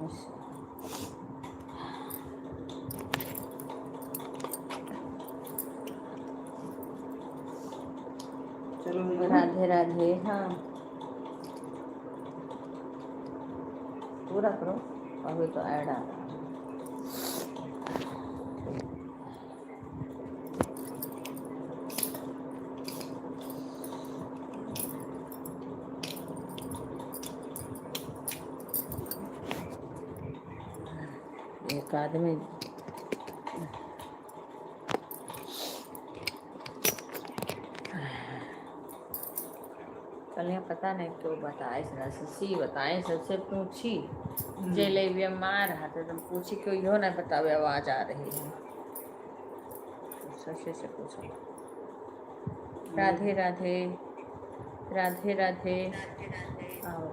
चलो राधे राधे। हाँ पूरा करो, अभी तो ऐड आ रहा है। एक आदमी कल यहाँ पता नहीं क्यों बताए सी बताए सबसे पूछी जलेबी मार रहा था, तुम पूछी क्यों यो नहीं बतावे आवाज आ रही है, शशि से पूछो। राधे राधे राधे राधे। आओ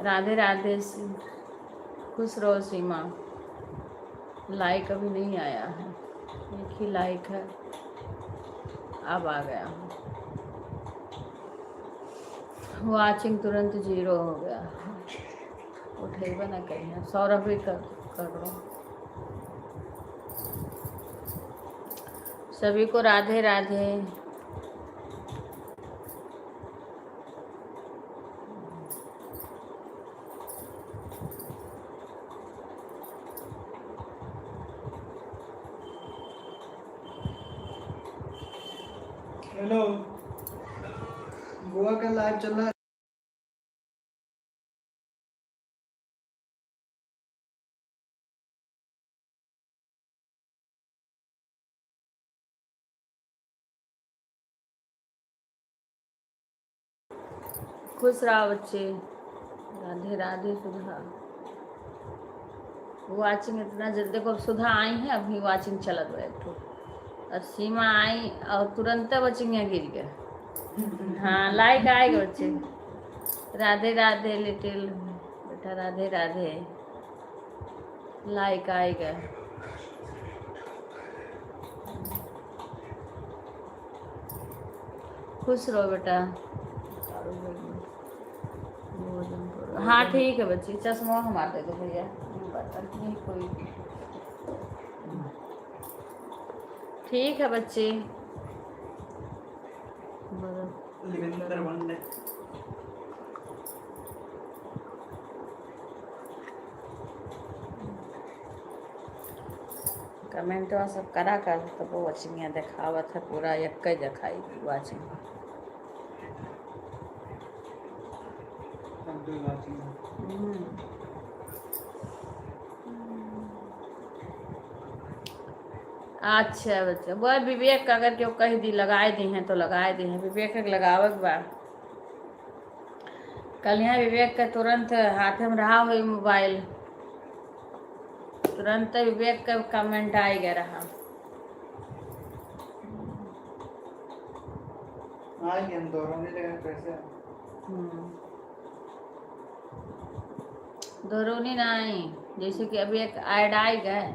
राधे राधे। खुश रहो सीमा। लाइक अभी नहीं आया है, एक ही लाइक है, अब आ गया। वाचिंग तुरंत 0 हो गया, उठेगा ना कहीं। सौरभ भी कर लो। सभी को राधे राधे। हेलो, गोवा का लाइव चल रहा है। खुश रहो बच्चे। राधे राधे सुधा। वाचिंग इतना जल्दी देखो, सुधा आई है अभी वाचिंग चलत है एक ठो, और सीमा आई और तुरंत वाचिंग गिर गया। हाँ लाइक आएगा बच्चे। राधे राधे लिटिल बेटा, राधे राधे। लाइक आएगा। खुश रहो बेटा। हाँ ठीक है बच्ची, चश्मा हमार दे दो भैया, नहीं कोई। ठीक है बच्चे। लिविंदर वनडे। कमेंट सब करा कर तो वो वाचिंग देखावत है पूरा, एक दिखाई वाचिंग। अच्छा बच्चा, वो विवेक अगर क्यों कह दी लगाए दी हैं तो लगाए दी हैं, विवेक लगावक बा। कल यहाँ विवेक का तुरंत हाथ में रहा हुई मोबाइल, तुरंत विवेक का कमेंट आ गया रहा। दोरोनी नहीं, जैसे कि अभी एक ऐड आई गए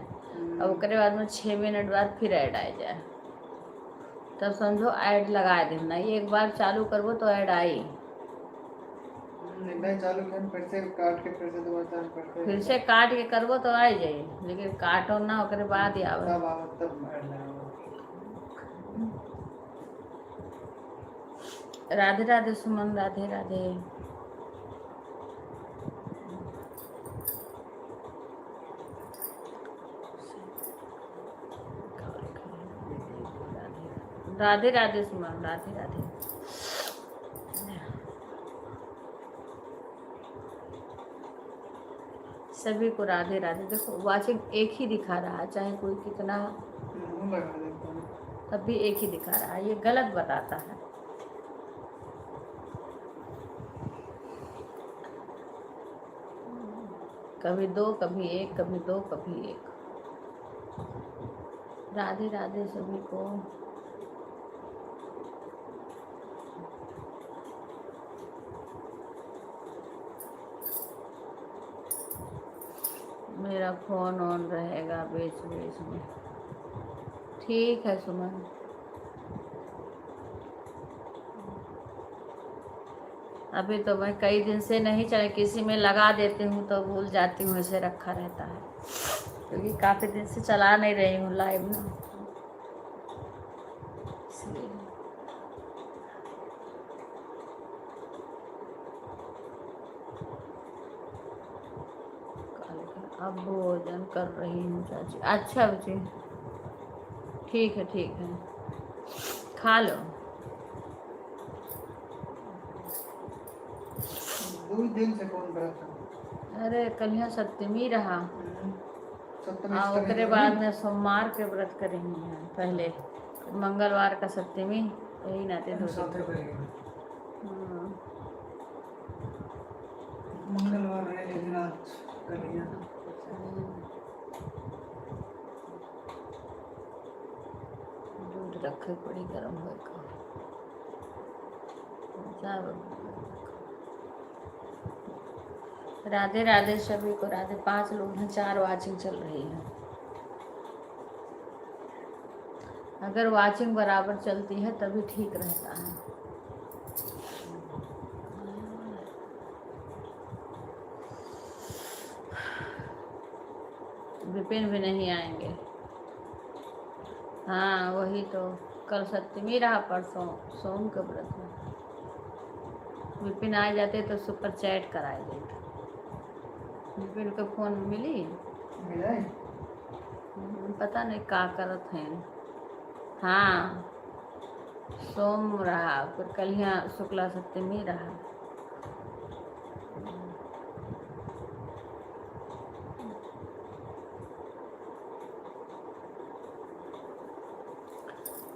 और उसके बाद में 6 मिनट बाद फिर ऐड आ जाए, तब समझो ऐड लगा देना। एक बार चालू करबो तो ऐड आई, चालू फिर से काट के फिर से दोबारा चालू करते, फिर से काट के करबो तो आ जाए, लेकिन काटो ना उसके बाद ही आवे। तब ऐड लगाओ। राधे राधे सुमन, राधे राधे। राधे राधे सुमन, राधे राधे। सभी को राधे राधे। देखो वाचिंग एक ही दिखा रहा है, चाहे कोई कितना तब भी एक ही दिखा रहा है, ये गलत बताता है। कभी 2 कभी 1 कभी 2 कभी 1। राधे राधे सभी को। मेरा फोन ऑन रहेगा बीच बीच में। ठीक है सुमन। अभी तो मैं कई दिन से नहीं चले, किसी में लगा देती हूँ तो भूल जाती हूँ, ऐसे रखा रहता है, क्योंकि काफ़ी दिन से चला नहीं रही हूँ लाइव ना, इसलिए। अब भोजन कर रही हूँ चाची। अच्छा बच्ची, ठीक है ठीक है, खा लो। 2 दिन से कौन व्रत? अरे कल सप्तमी रहा, सप्तमी उसके बाद में सोमवार के व्रत करेंगे हैं, पहले मंगलवार का सप्तमी, यही नाते 2 दिन। मंगलवार है लेकिन आज कर लिया। दूध रखे पड़ी गर्म होकर। राधे राधे सभी को राधे। 5 लोग हैं, 4 वाचिंग चल रही है। अगर वाचिंग बराबर चलती है तभी ठीक रहता है। विपिन भी नहीं आएंगे। हाँ वही तो, कल सप्तमी रहा, परसों सोम के व्रत में। विपिन आ जाते तो सुपर चैट कराए देते। विपिन को फोन मिली? पता नहीं का करत हैं। हाँ सोम रहा, फिर कल यहाँ शुक्ला सप्तमी रहा।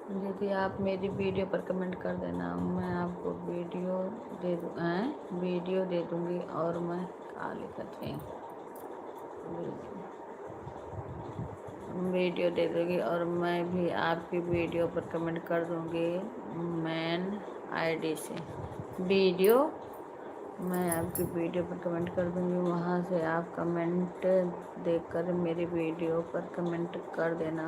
मुझे भी आप मेरी वीडियो पर कमेंट कर देना, मैं आपको वीडियो दे दूँगी। और मैं क्या लिखत है, वीडियो दे दूँगी और मैं भी आपकी वीडियो पर कमेंट कर दूँगी मेन आईडी से। वीडियो मैं आपकी वीडियो पर कमेंट कर दूँगी, वहाँ से आप कमेंट देखकर मेरी वीडियो पर कमेंट कर देना।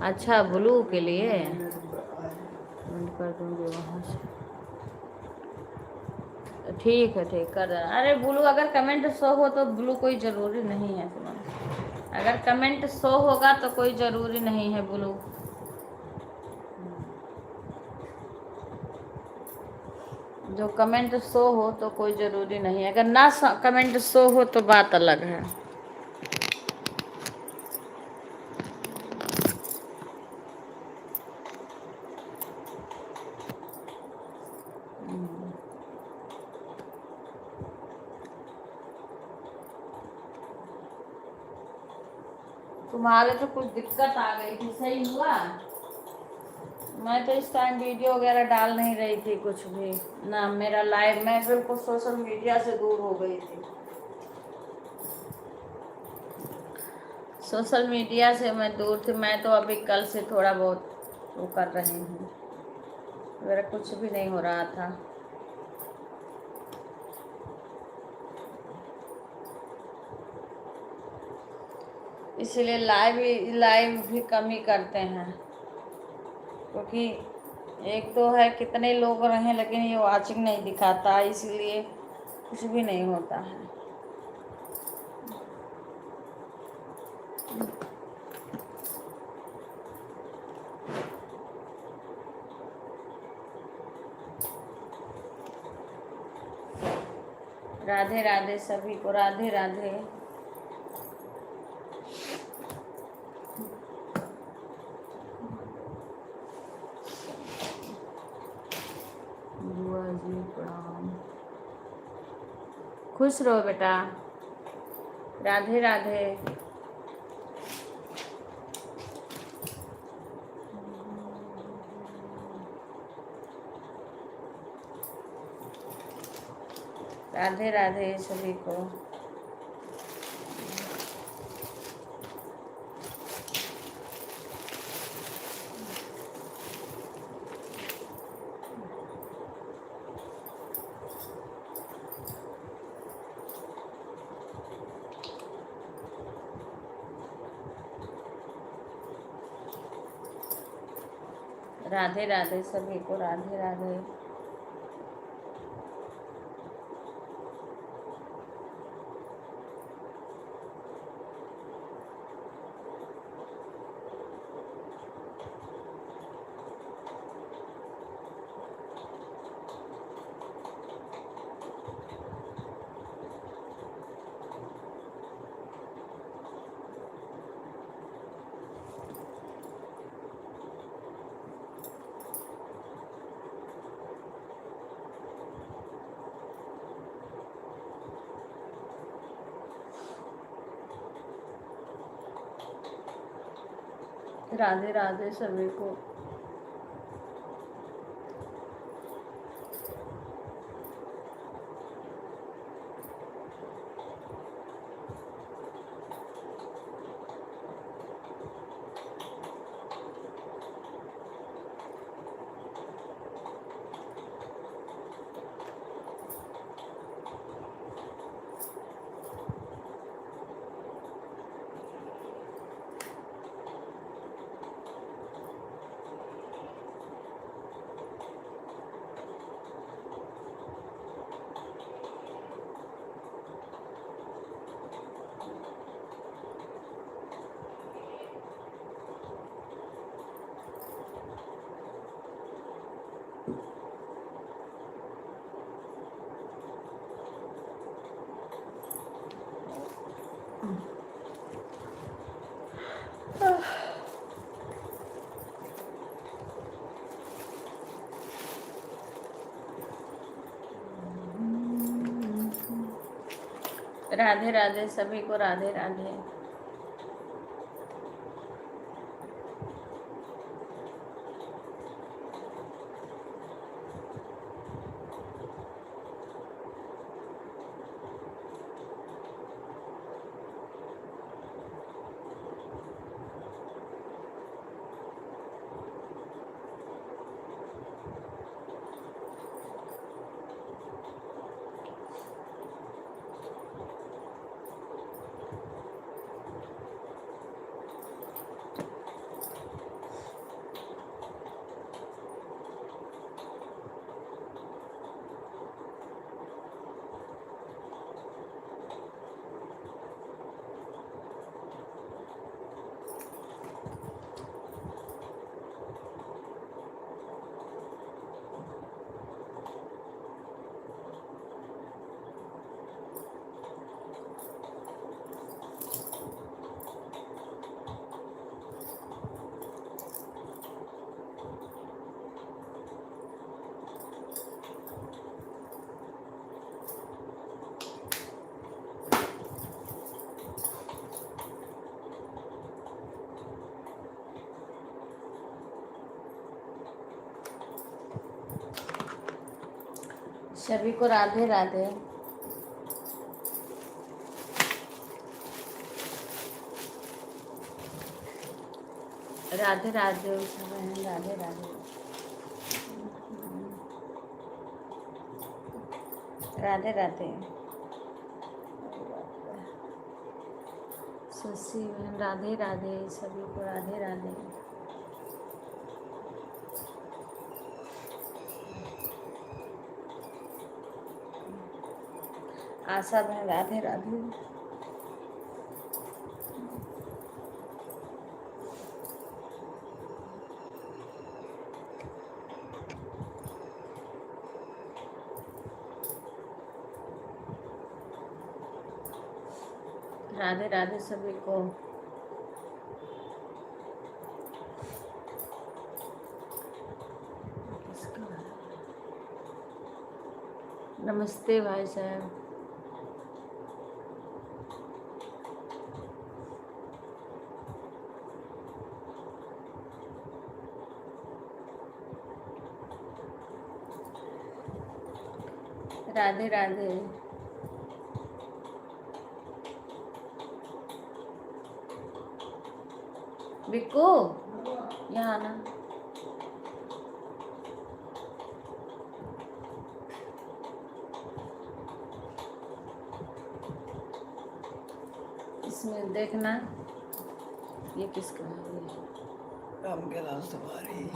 अच्छा, ब्लू के लिए कमेंट कर दूँगी वहाँ से। ठीक है, ठीक कर देना। अरे ब्लू अगर कमेंट शो हो तो ब्लू कोई ज़रूरी नहीं है सुमन। अगर कमेंट शो होगा तो कोई ज़रूरी नहीं है ब्लू। जो कमेंट शो हो तो कोई ज़रूरी नहीं है, अगर ना कमेंट शो हो तो बात अलग है। तुम्हारे तो कुछ दिक्कत आ गई थी, सही हुआ। मैं तो इस टाइम वीडियो वगैरह डाल नहीं रही थी कुछ भी ना, मेरा लाइव, मैं बिल्कुल सोशल मीडिया से दूर हो गई थी। सोशल मीडिया से मैं दूर थी। मैं तो अभी कल से थोड़ा बहुत वो कर रही हूँ, मेरा कुछ भी नहीं हो रहा था। इसीलिए लाइव भी कम ही करते हैं, क्योंकि एक तो है कितने लोग रहें लेकिन ये वाचिंग नहीं दिखाता, इसलिए कुछ भी नहीं होता है। राधे राधे सभी को, राधे राधे। बुआ जी प्रणाम, खुश रहो बेटा। राधे राधे। राधे राधे सभी को। राधे राधे सभी को, राधे राधे। राधे राधे सभी को। राधे राधे सभी को, राधे राधे। सभी को राधे राधे। राधे राधे उषा बहन, राधे राधे। राधे राधे शशि बहन, राधे राधे सभी को, राधे राधे। आशा बहन, राधे राधे। राधे राधे सभी को। नमस्ते भाई साहब। राधे राधे। बिक्कू यहाँ आना। इसमें देखना ये किसका है। काम के लाल तुम्हारी।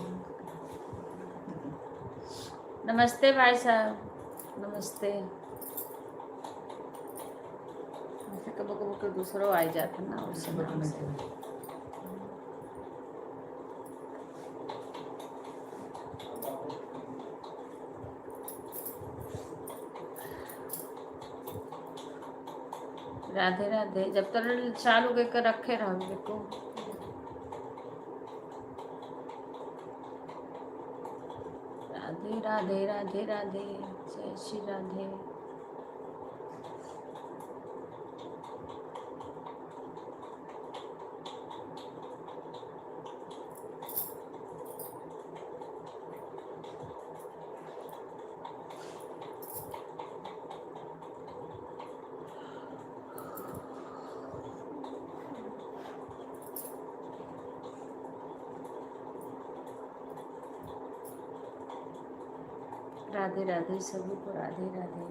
नमस्ते भाई साहब, नमस्ते। कबो कबो के दूसरों आ जाता ना उससे नाम से। राधे राधे। जब तक चालू कर रखे रहो देखो। राधे राधे राधे राधे, जय श्री राधे। राधे राधे सभी को, राधे राधे।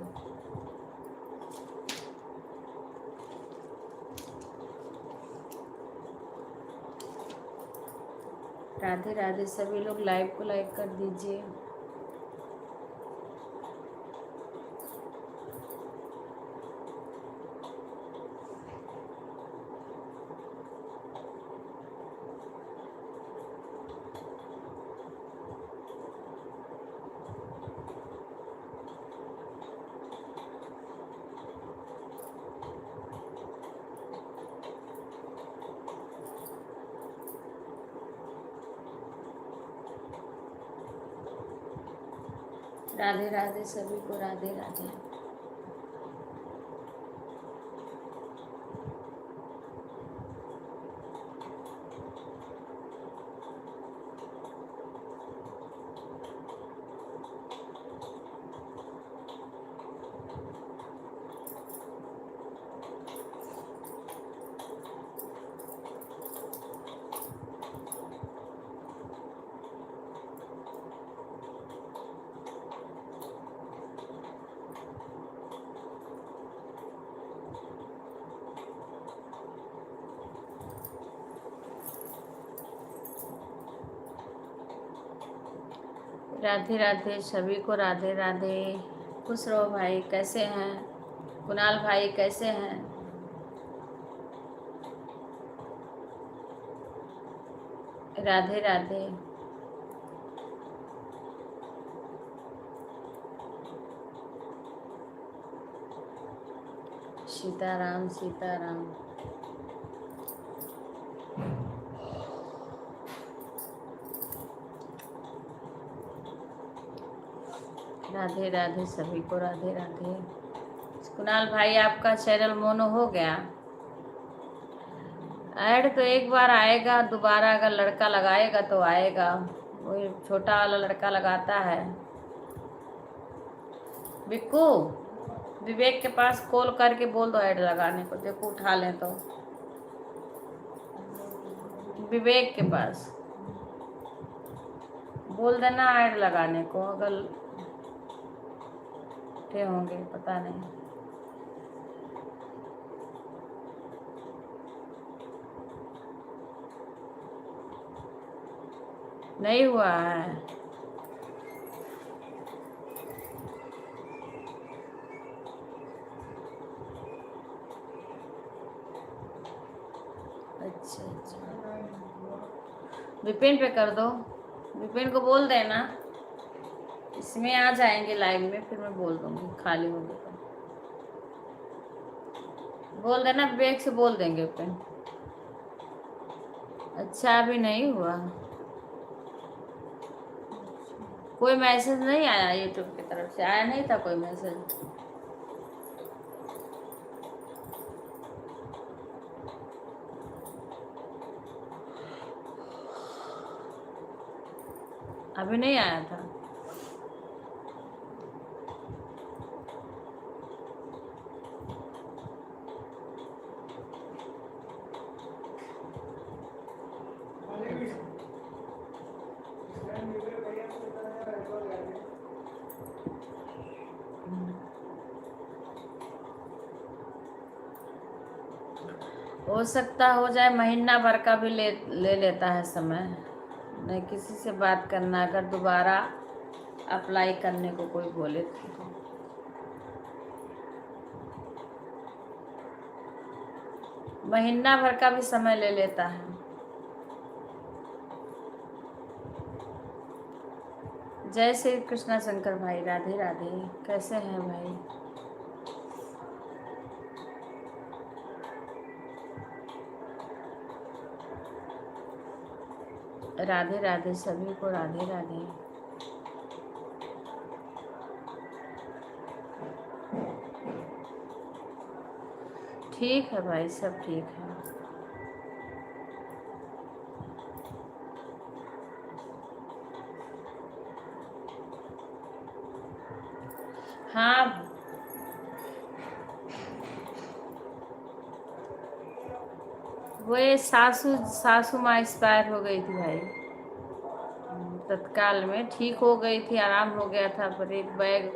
राधे राधे सभी लोग लाइव को लाइक कर दीजिए। राधे राधे सभी को, राधे राधे। राधे राधे सभी को, राधे राधे। खुश रहो भाई, कैसे हैं कुणाल भाई, कैसे हैं? राधे राधे। सीताराम सीताराम। राधे राधे सभी को, राधे राधे। कुणाल भाई आपका चैनल मोनो हो गया। ऐड तो एक बार आएगा, दोबारा अगर लड़का लगाएगा तो आएगा। वही छोटा वाला लड़का लगाता है। बिक्कू, विवेक के पास कॉल करके बोल दो ऐड लगाने को, देखो उठा लें तो। विवेक के पास बोल देना ऐड लगाने को, अगर उठे होंगे पता नहीं। नहीं हुआ है। अच्छा अच्छा, विपिन पे कर दो, विपिन को बोल देना, इसमें आ जाएंगे लाइव में, फिर मैं बोल दूंगी खाली होगी तो। बोल देना, विवेक से बोल देंगे विपिन। अच्छा अभी नहीं हुआ, कोई मैसेज नहीं आया यूट्यूब की तरफ से, आया नहीं था कोई मैसेज। अभी नहीं आया था। हो सकता हो जाए महीना भर का भी ले लेता है समय, नहीं किसी से बात करना, अगर दोबारा अप्लाई करने को कोई बोले तो। महीना भर का भी समय ले लेता है। जय श्री कृष्णा शंकर भाई, राधे राधे, कैसे हैं भाई? राधे राधे सभी को, राधे राधे। ठीक है भाई, सब ठीक है। हाँ, वो सासू माँ एक्सपायर हो गई थी भाई, तत्काल में ठीक हो गई थी, आराम हो गया था, पर एक बैग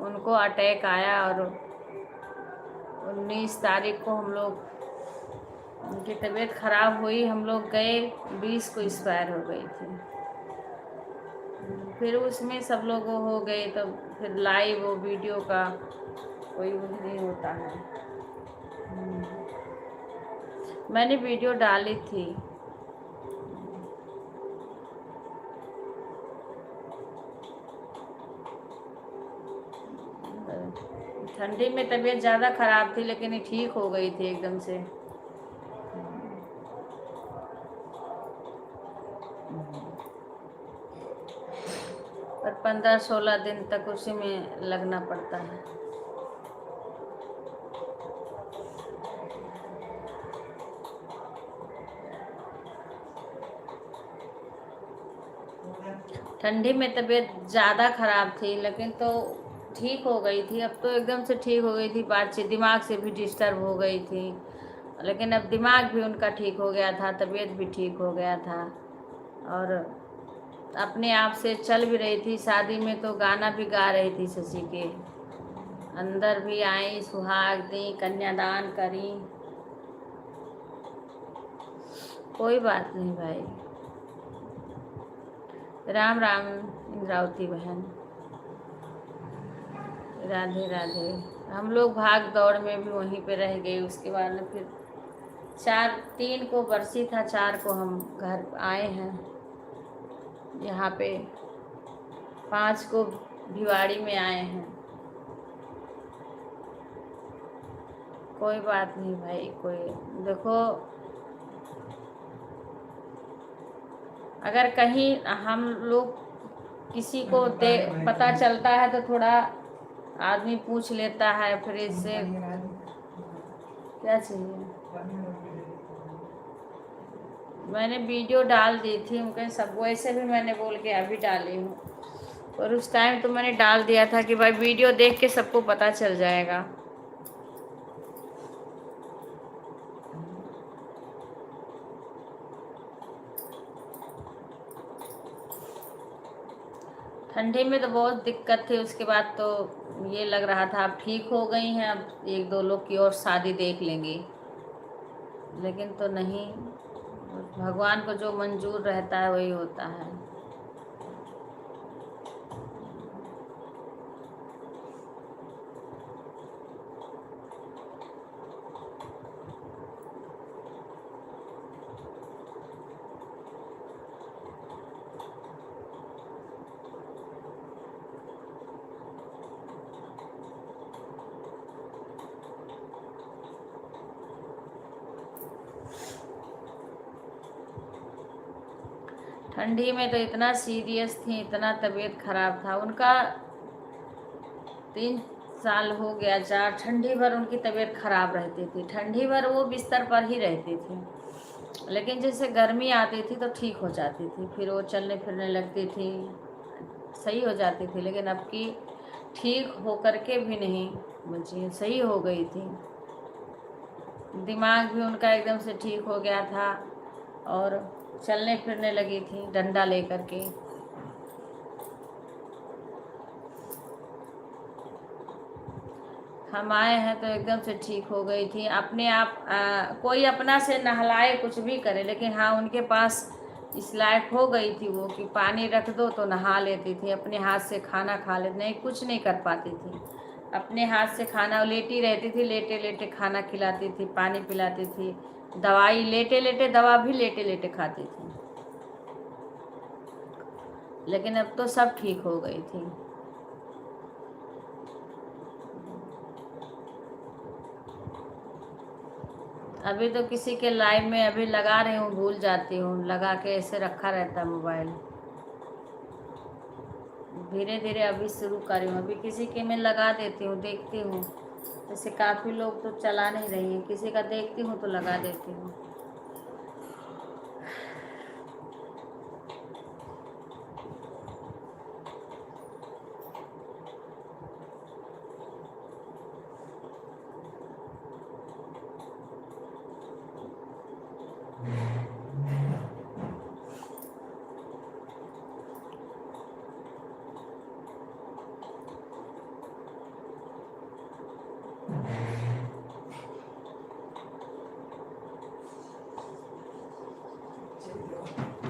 उनको अटैक आया और 19 तारीख को हम लोग, उनकी तबीयत खराब हुई, हम लोग गए, 20 को एक्सपायर हो गई थी। फिर उसमें सब लोग हो गए, तब फिर लाइव वो वीडियो का कोई वो नहीं होता है। मैंने वीडियो डाली थी। ठंडी में तबीयत ज़्यादा खराब थी, लेकिन ये ठीक हो गई थी एकदम से। पर 15-16 दिन तक उसी में लगना पड़ता है। ठंडी में तबीयत ज़्यादा खराब थी, लेकिन तो ठीक हो गई थी, अब तो एकदम से ठीक हो गई थी, बातचीत दिमाग से भी डिस्टर्ब हो गई थी, लेकिन अब दिमाग भी उनका ठीक हो गया था, तबीयत भी ठीक हो गया था, और अपने आप से चल भी रही थी। शादी में तो गाना भी गा रही थी शशि के, अंदर भी आई, सुहाग दी, कन्यादान करी। कोई बात नहीं भाई। राम राम इंद्रावती बहन, राधे राधे। हम लोग भाग दौड़ में भी वहीं पे रह गए, उसके बाद में फिर 3 को बरसी था, 4 को हम घर आए हैं यहाँ पे, 5 को भिवाड़ी में आए हैं। कोई बात नहीं भाई, कोई देखो, अगर कहीं हम लोग किसी को पता चलता है तो थोड़ा आदमी पूछ लेता है, फिर इससे क्या चाहिए। मैंने वीडियो डाल दी थी उनके सब, वैसे भी मैंने बोल के अभी डाली हूँ, और उस टाइम तो मैंने डाल दिया था कि भाई वीडियो देख के सबको पता चल जाएगा। ठंडी में तो बहुत दिक्कत थी, उसके बाद तो ये लग रहा था अब ठीक हो गई हैं, अब एक दो लोग की और शादी देख लेंगी, लेकिन तो नहीं, भगवान को जो मंजूर रहता है वही होता है। ठंडी में तो इतना सीरियस थी, इतना तबीयत खराब था उनका, 3 साल हो गया, 4 ठंडी भर उनकी तबीयत खराब रहती थी, ठंडी भर वो बिस्तर पर ही रहती थी, लेकिन जैसे गर्मी आती थी तो ठीक हो जाती थी, फिर वो चलने फिरने लगती थी, सही हो जाती थी। लेकिन अब की ठीक हो करके भी नहीं बची, सही हो गई थी, दिमाग भी उनका एकदम से ठीक हो गया था और चलने फिरने लगी थी डंडा लेकर के। हम आए हैं तो एकदम से ठीक हो गई थी अपने आप। कोई अपना से नहलाए कुछ भी करे, लेकिन हाँ उनके पास इस लायक हो गई थी वो कि पानी रख दो तो नहा लेती थी, अपने हाथ से खाना खा लेती, नहीं कुछ नहीं कर पाती थी, अपने हाथ से खाना, लेटी रहती थी, लेटे लेटे खाना खिलाती थी, पानी पिलाती थी, दवाई लेटे लेटे, दवा भी लेटे लेटे खाती थी, लेकिन अब तो सब ठीक हो गई थी। अभी तो किसी के लाइव में अभी लगा रही हूँ, भूल जाती हूँ, लगा के ऐसे रखा रहता है मोबाइल, धीरे धीरे अभी शुरू कर रही हूँ, अभी किसी के में लगा देती हूँ, देखती हूँ, जैसे काफ़ी लोग तो चला नहीं रही हैं, किसी का देखती हूँ तो लगा देती हूँ।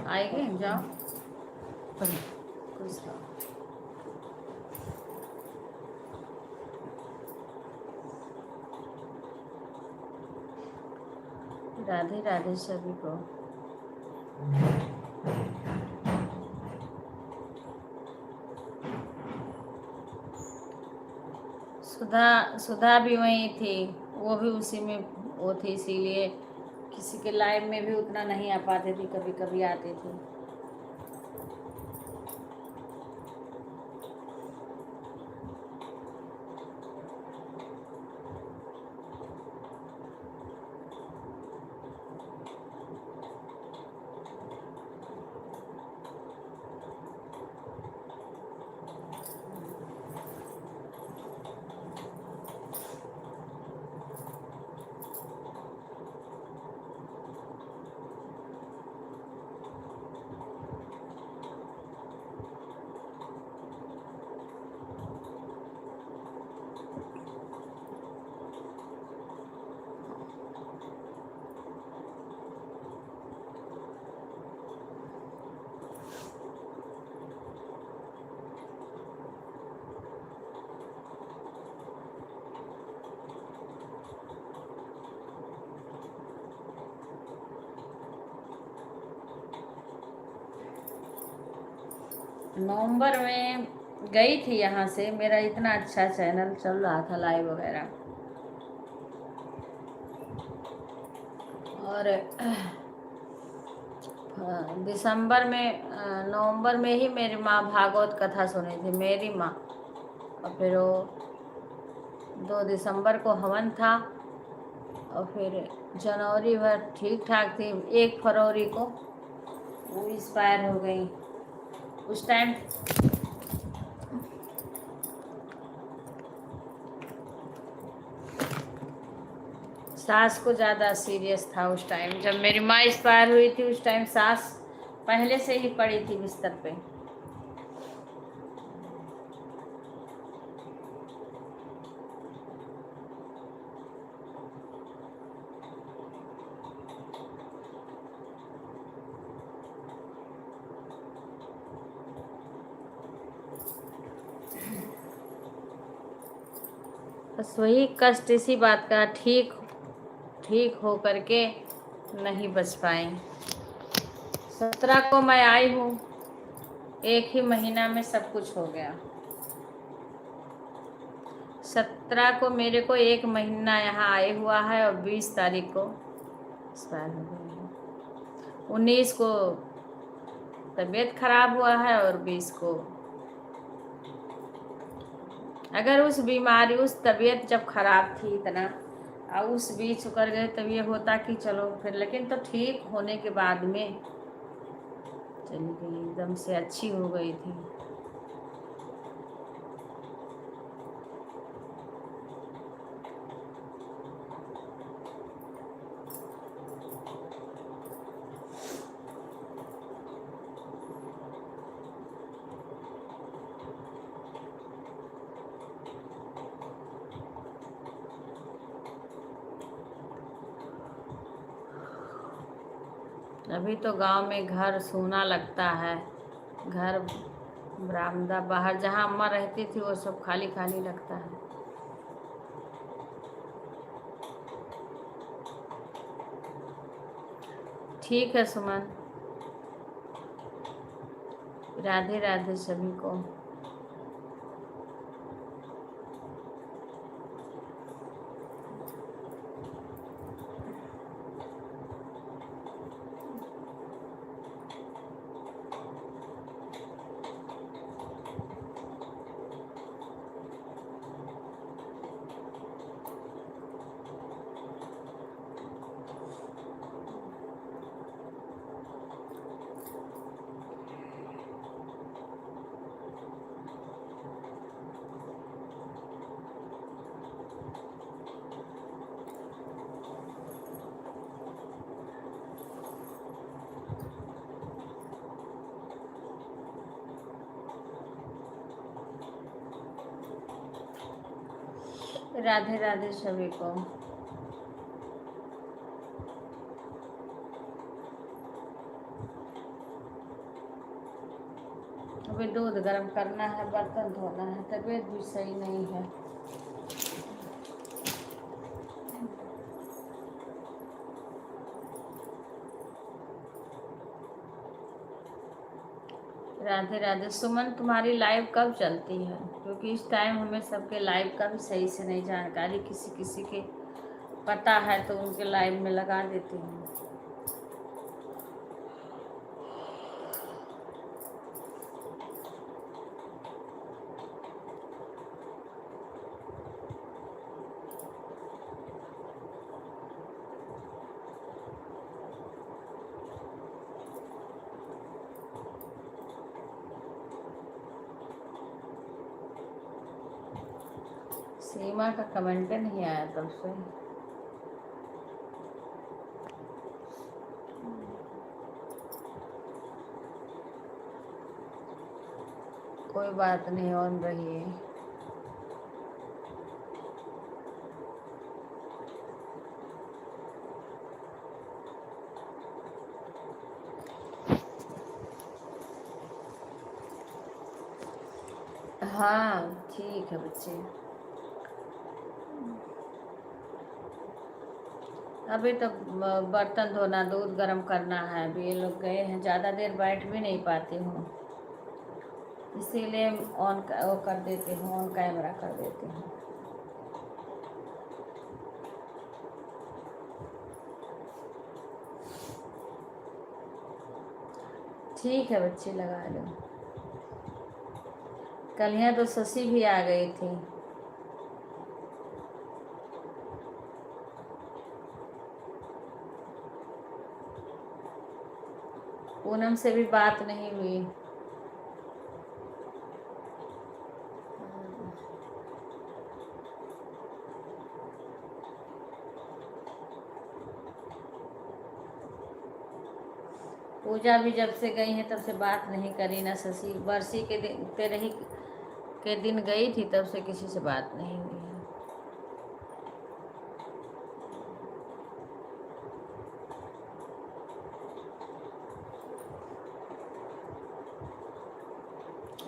आएंगे जाओ खुश रहो। राधे राधे सभी को। सुधा सुधा भी वहीं थी, वो भी उसी में वो थी, इसीलिए किसी के लाइव में भी उतना नहीं आ पाती थी, कभी कभी आती थी। नवंबर में गई थी यहाँ से, मेरा इतना अच्छा चैनल चल रहा था लाइव वगैरह, और दिसंबर में नवंबर में ही मेरी माँ भागवत कथा सुनी थी, मेरी माँ, और फिर वो 2 दिसंबर को हवन था, और फिर जनवरी भर ठीक ठाक थी, 1 फरवरी को वो एक्सपायर हो गई। उस टाइम सास को ज़्यादा सीरियस था उस टाइम, जब मेरी माँ एक्सपायर हुई थी उस टाइम सास पहले से ही पड़ी थी बिस्तर पे। बस वही कष्ट इसी बात का, ठीक ठीक हो करके नहीं बच पाए। 17 को मैं आई हूँ, एक ही महीना में सब कुछ हो गया। 17 को मेरे को एक महीना यहाँ आए हुआ है और 20 तारीख को एक्सपायर हो गई है। 19 को तबीयत खराब हुआ है और 20 को, अगर उस बीमारी उस तबीयत जब खराब थी इतना और उस बीच कर गए तब ये होता कि चलो फिर, लेकिन तो ठीक होने के बाद में चली गई, एकदम से अच्छी हो गई थी। अभी तो गांव में घर सूना लगता है, घर बरामदा बाहर जहाँ अम्मा रहती थी वो सब खाली खाली लगता है। ठीक है सुमन, राधे राधे सभी को। राधे राधे सभी को। अभी दूध गर्म करना है, बर्तन धोना है, तबीयत भी सही नहीं है। राधे राधे। सुमन तुम्हारी लाइव कब चलती है? क्योंकि इस टाइम हमें सबके लाइव का भी सही से नहीं जानकारी, किसी किसी के पता है तो उनके लाइव में लगा देती हूँ। सीमा का कमेंट नहीं आया तब से। कोई बात नहीं, ऑन रहिए। हाँ ठीक है बच्चे। अभी तो बर्तन धोना, दूध गर्म करना है। अभी ये लोग गए हैं, ज़्यादा देर बैठ भी नहीं पाती हूँ, इसीलिए ऑन वो कर देती हूँ, ऑन कैमरा कर देती हूँ। ठीक है बच्चे, लगा लो। कल यहाँ तो शशि भी आ गई थी। पूनम से भी बात नहीं हुई। पूजा भी जब से गई है तब से बात नहीं करी ना शशि। बरसी के दिन तेरही के दिन गई थी, तब से किसी से बात नहीं हुई है।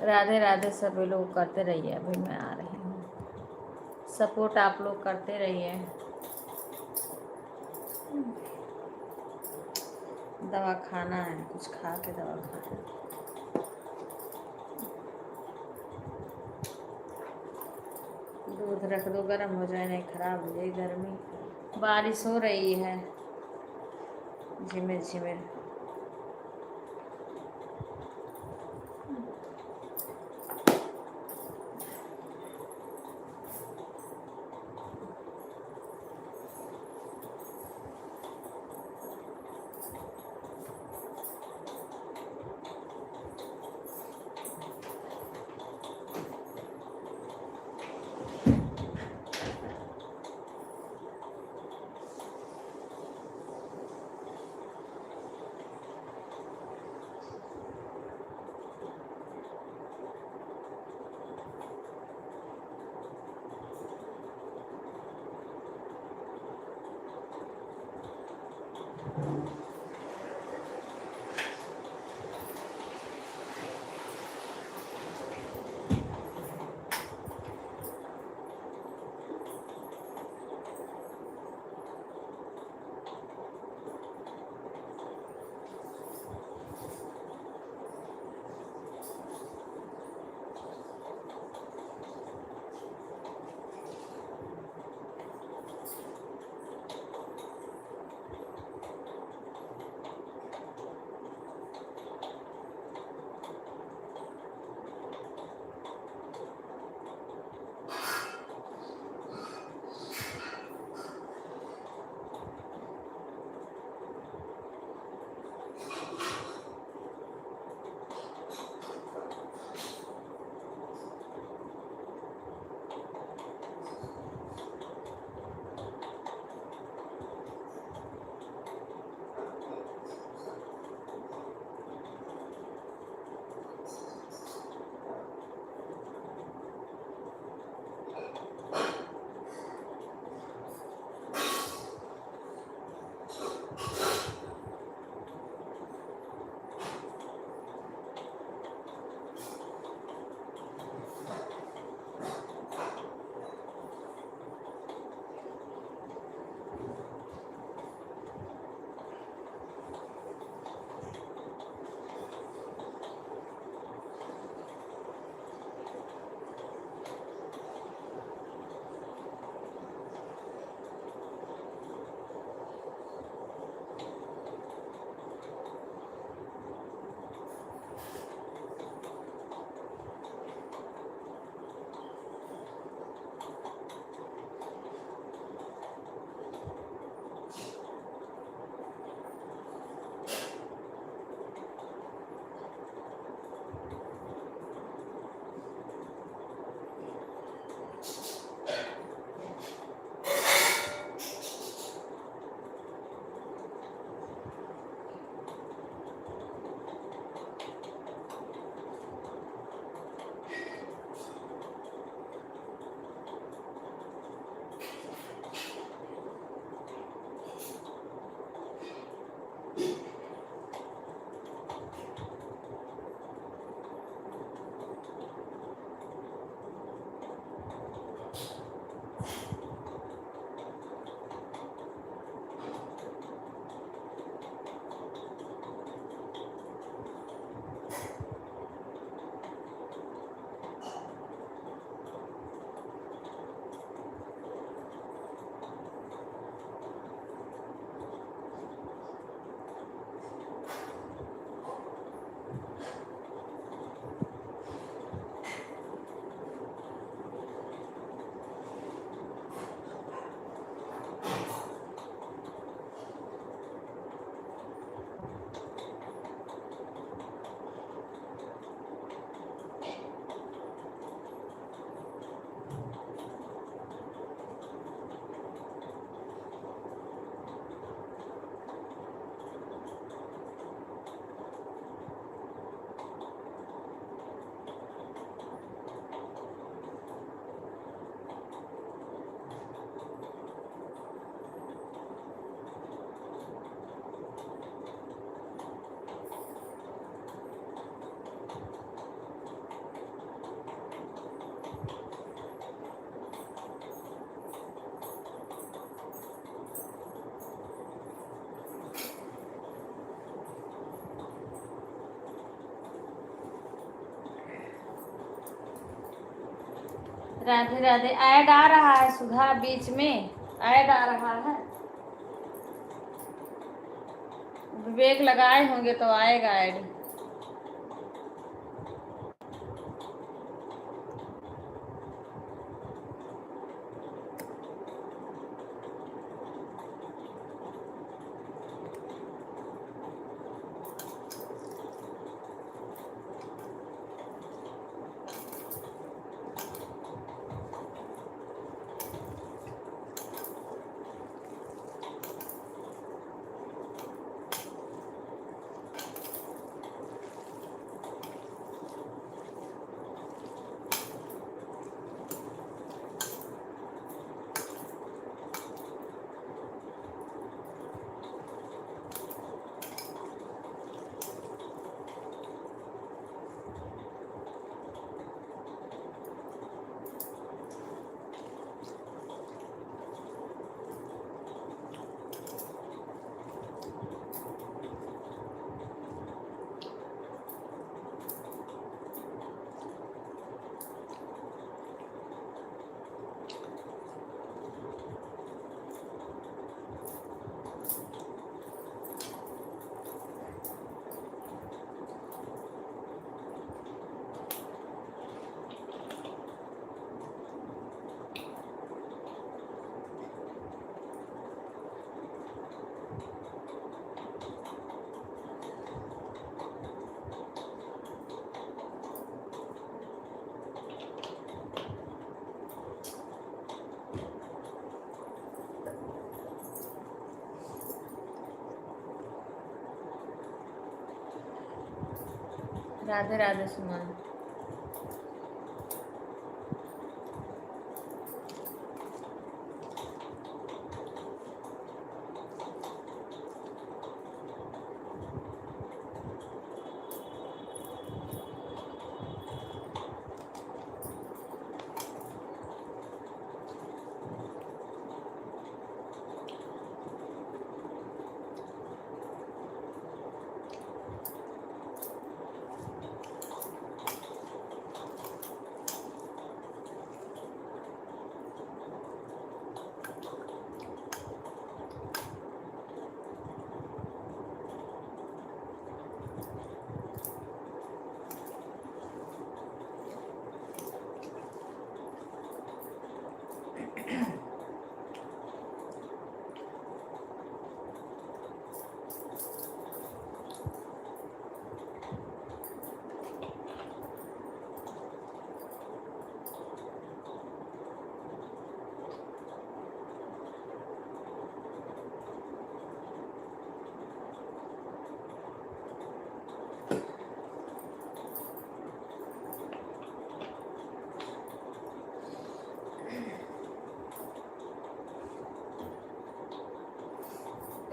राधे राधे सभी लोग करते रहिए। अभी मैं आ रही हूँ, सपोर्ट आप लोग करते रहिए। दवा खाना है, कुछ खा के दवा खाना है। दूध रख दो, गर्म हो जाए, नहीं खराब हो जाए। गर्मी, बारिश हो रही है झिमिर झिमिर। राधे राधे। ऐड आ रहा है सुधा, बीच में ऐड आ रहा है। विवेक लगाए होंगे तो आएगा ऐड। राधे राधे सुमन।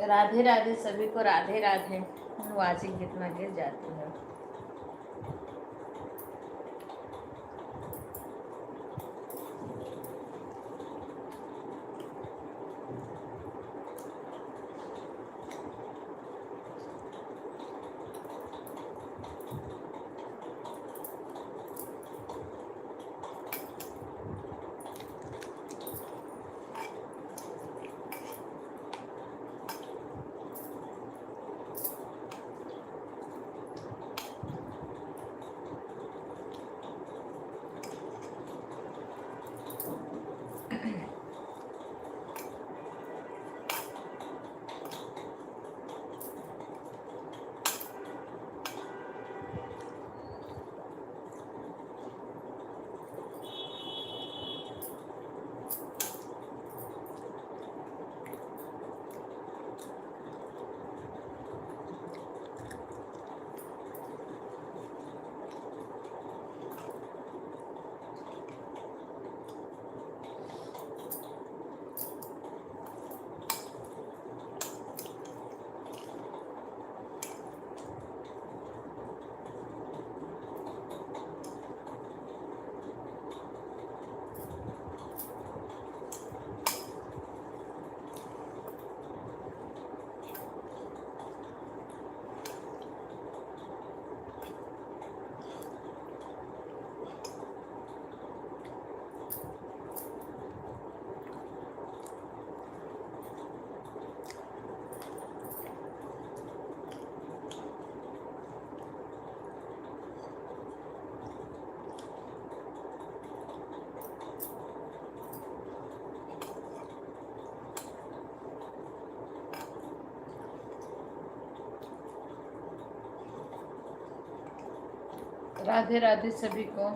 राधे राधे सभी को, राधे राधे। वाचिंग कितना गिर जाती है। राधे राधे सभी को।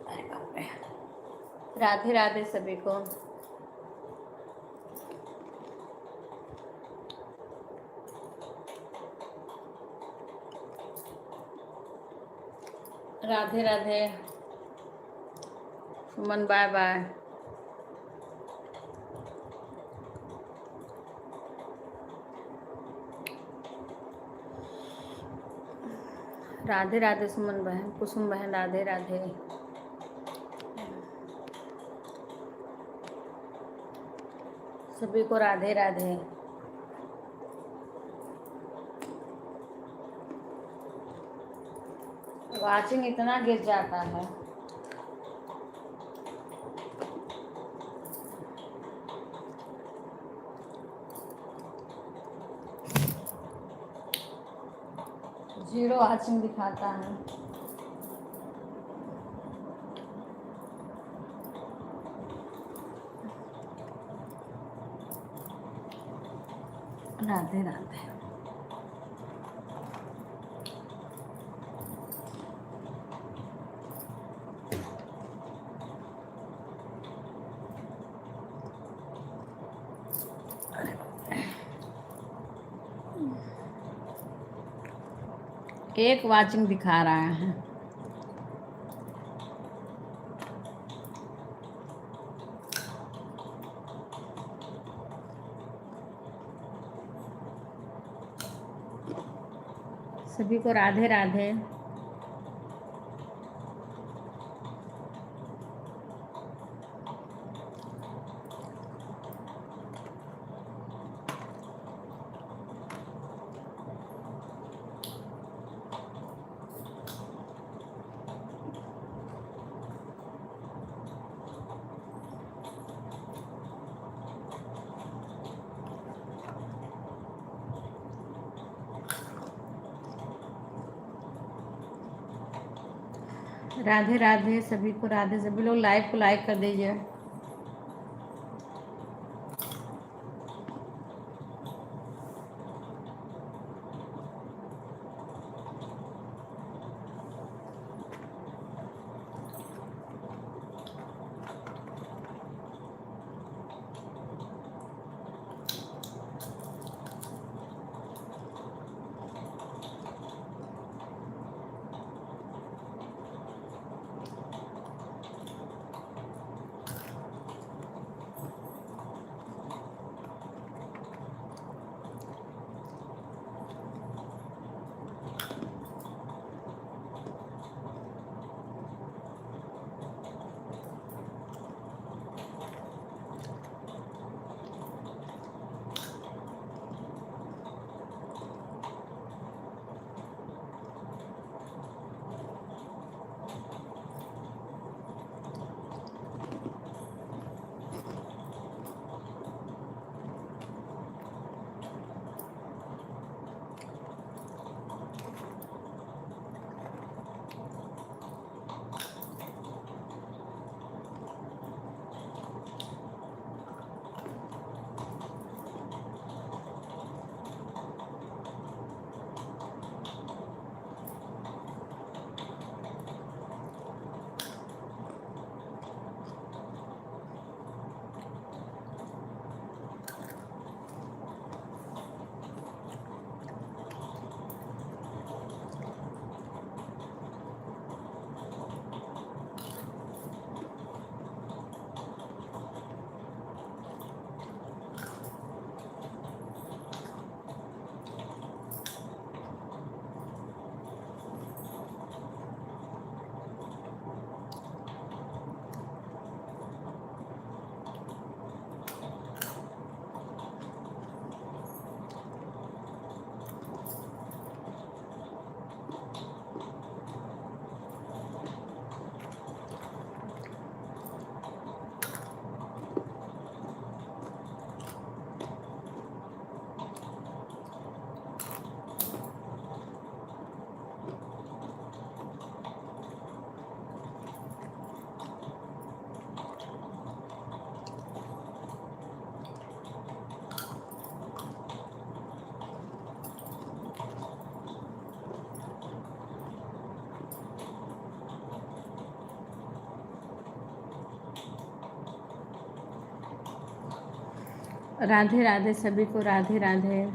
अरे बाप रे। राधे राधे सभी को। राधे राधे सुमन, बाय बाय। राधे राधे सुमन बहन, कुसुम बहन, राधे राधे। सभी को राधे राधे। वाचिंग इतना गिर जाता है। जीरो वाचिंग दिखाता है। राधे राधे। एक वाचिंग दिखा रहा है। सभी को राधे राधे। राधे राधे सभी को राधे। सभी लोग लाइव को लाइक कर दीजिए। राधे राधे सभी को, राधे राधे।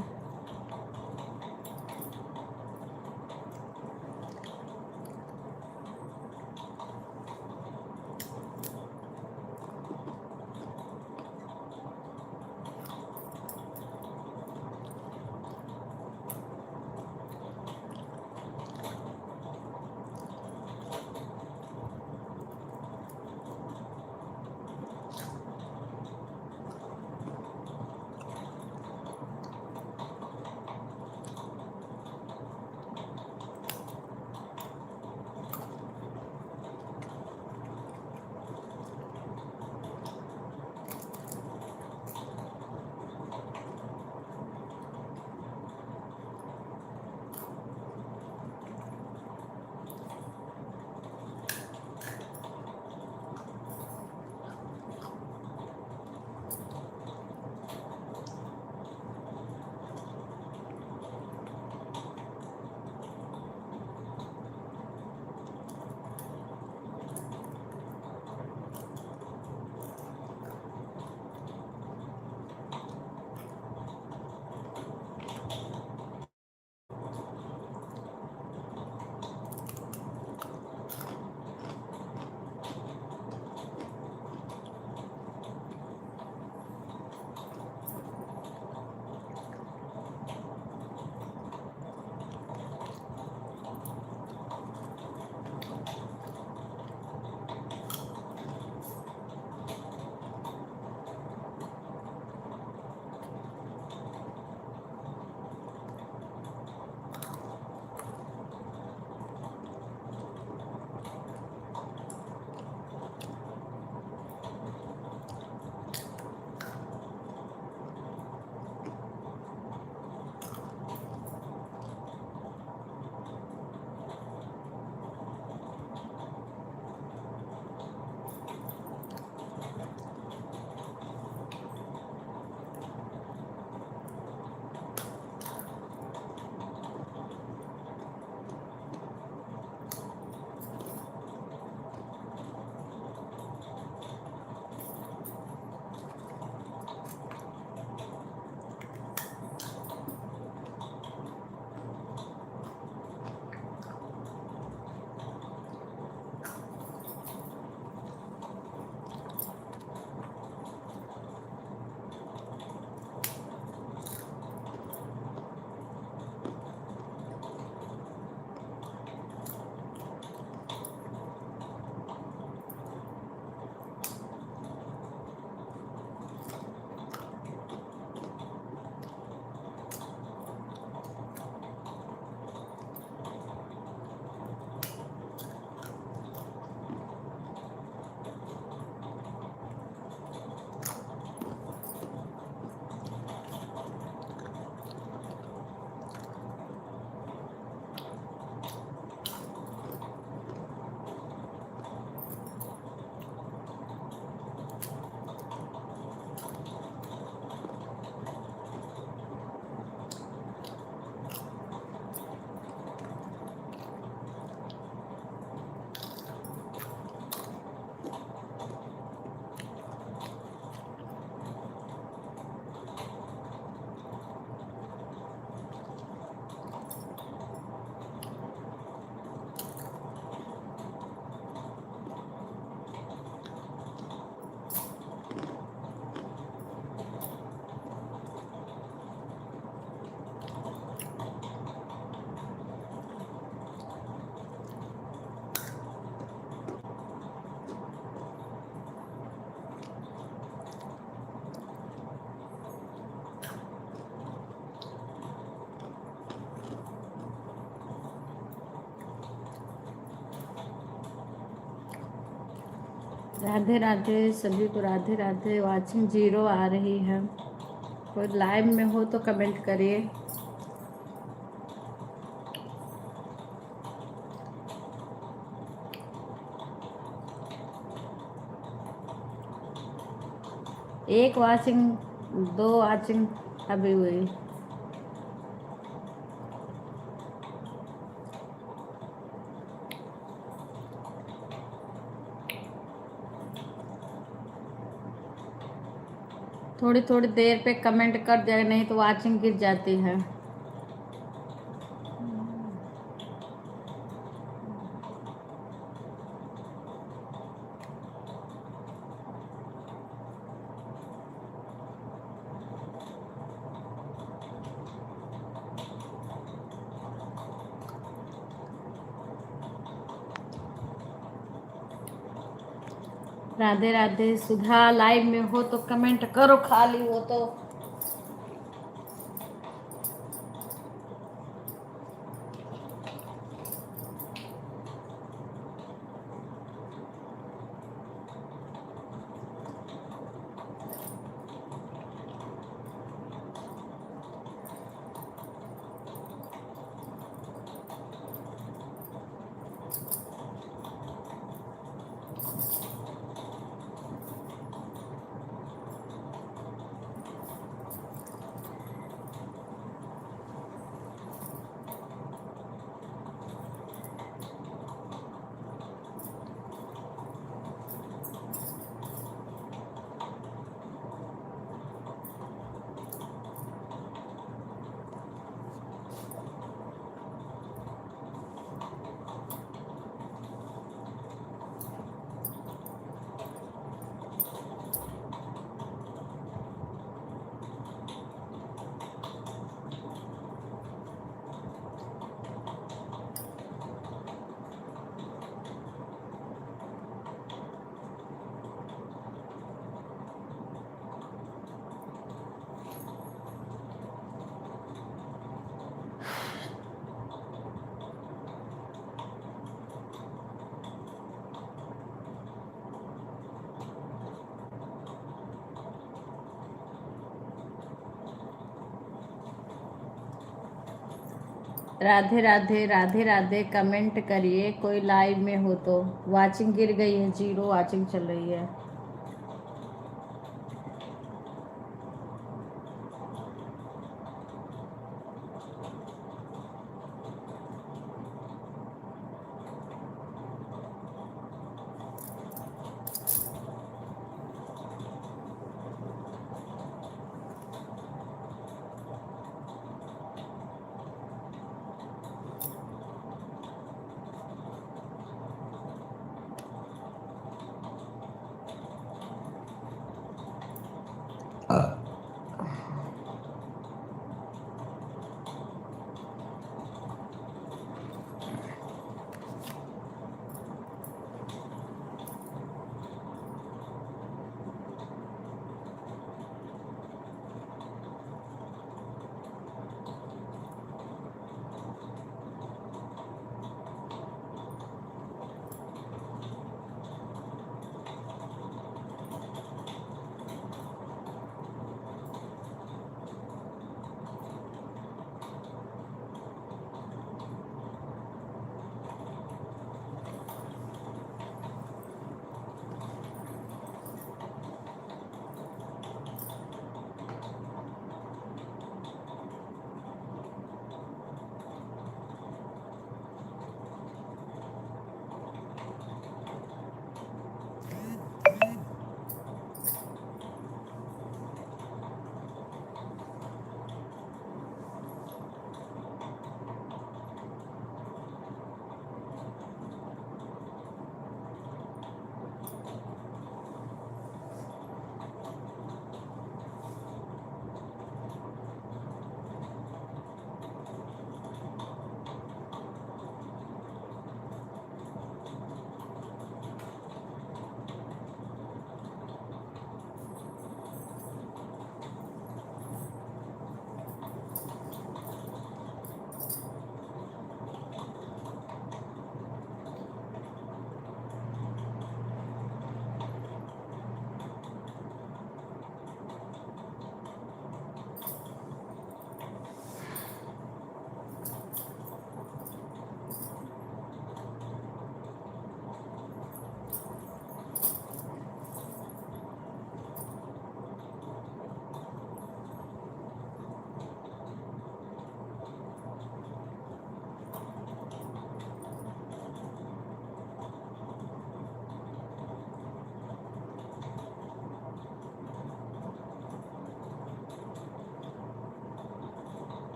राधे राधे सभी को, राधे राधे। वाचिंग 0 आ रही है। कोई लाइव में हो तो कमेंट करिए। एक वाचिंग, 2 वाचिंग अभी हुई। थोड़ी थोड़ी देर पे कमेंट कर दिया, नहीं तो वाचिंग गिर जाती है। राधे राधे। सुधा लाइव में हो तो कमेंट करो, खाली हो तो। राधे राधे। राधे राधे। कमेंट करिए कोई लाइव में हो तो। वाचिंग गिर गई है, 0 वाचिंग चल रही है।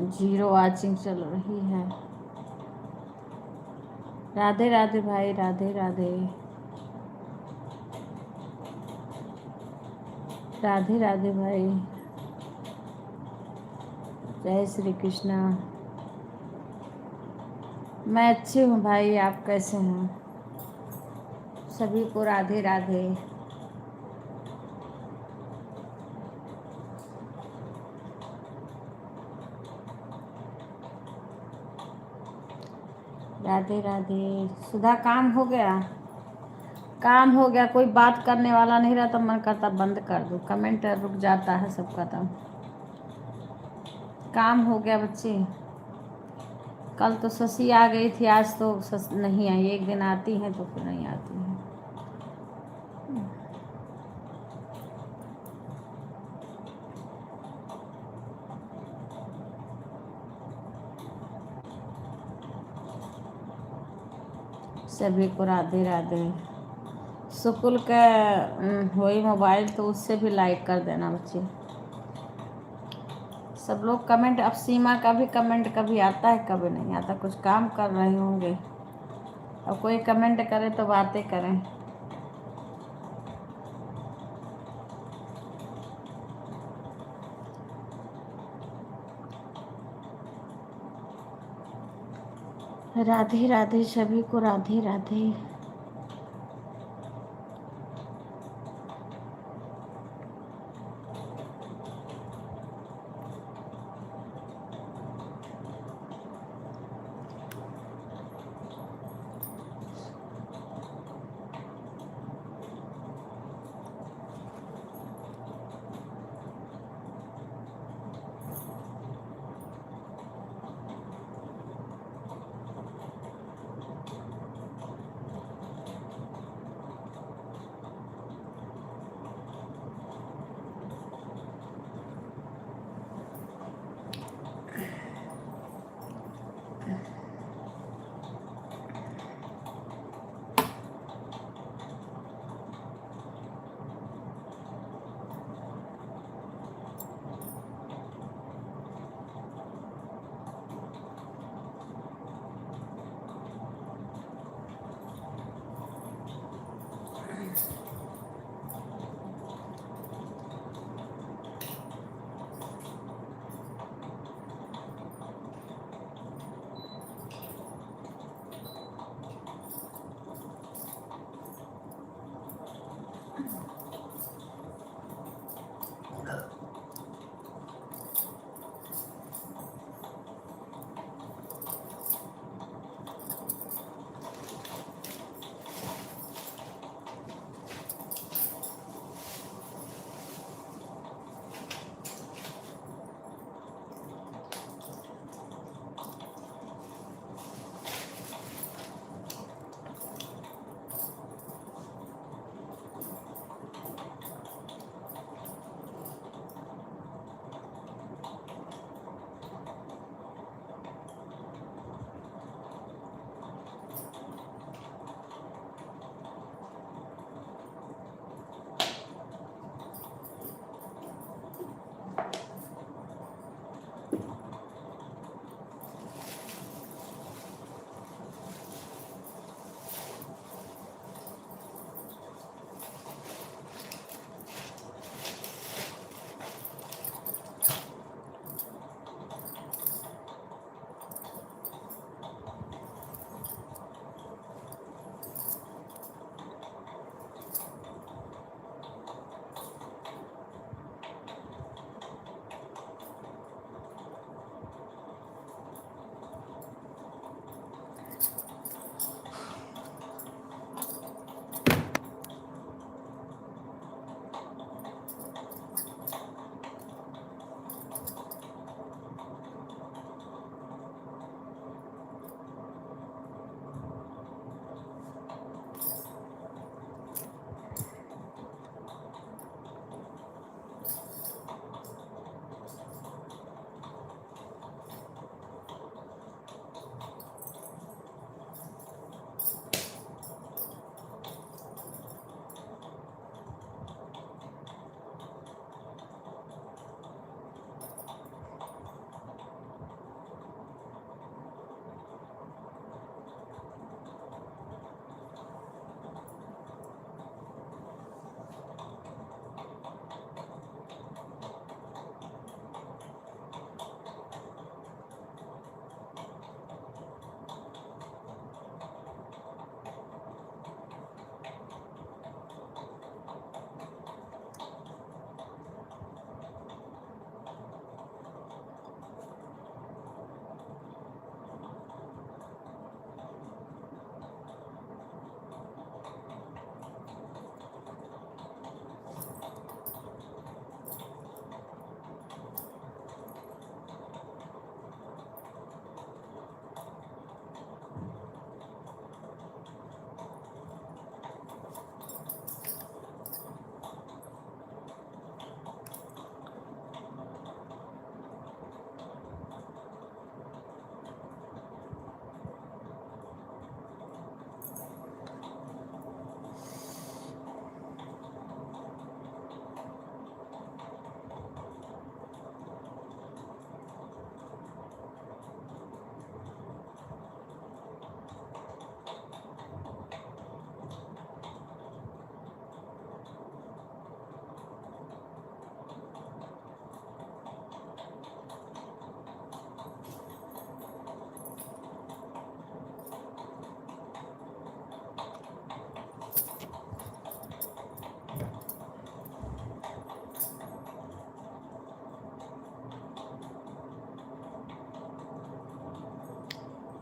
जीरो वाचिंग चल रही है। राधे राधे भाई, राधे राधे, राधे राधे भाई, जय श्री कृष्णा। मैं अच्छी हूँ भाई, आप कैसे हैं? सभी को राधे राधे। राधे राधे। सुधा काम हो गया? काम हो गया, कोई बात करने वाला नहीं रहा तो मन करता बंद कर दूँ, कमेंट रुक जाता है सबका। तो काम हो गया बच्चे। कल तो शशि आ गई थी, आज तो नहीं आई। एक दिन आती हैं तो फिर नहीं आती हैं। सभी को राधे राधे। सुकुल का वही मोबाइल, तो उससे भी लाइक कर देना बच्चे। सब लोग कमेंट, अब सीमा का भी कमेंट कभी आता है कभी नहीं आता, कुछ काम कर रहे होंगे। अब कोई कमेंट करे तो बातें करें। राधे राधे, सभी को राधे राधे।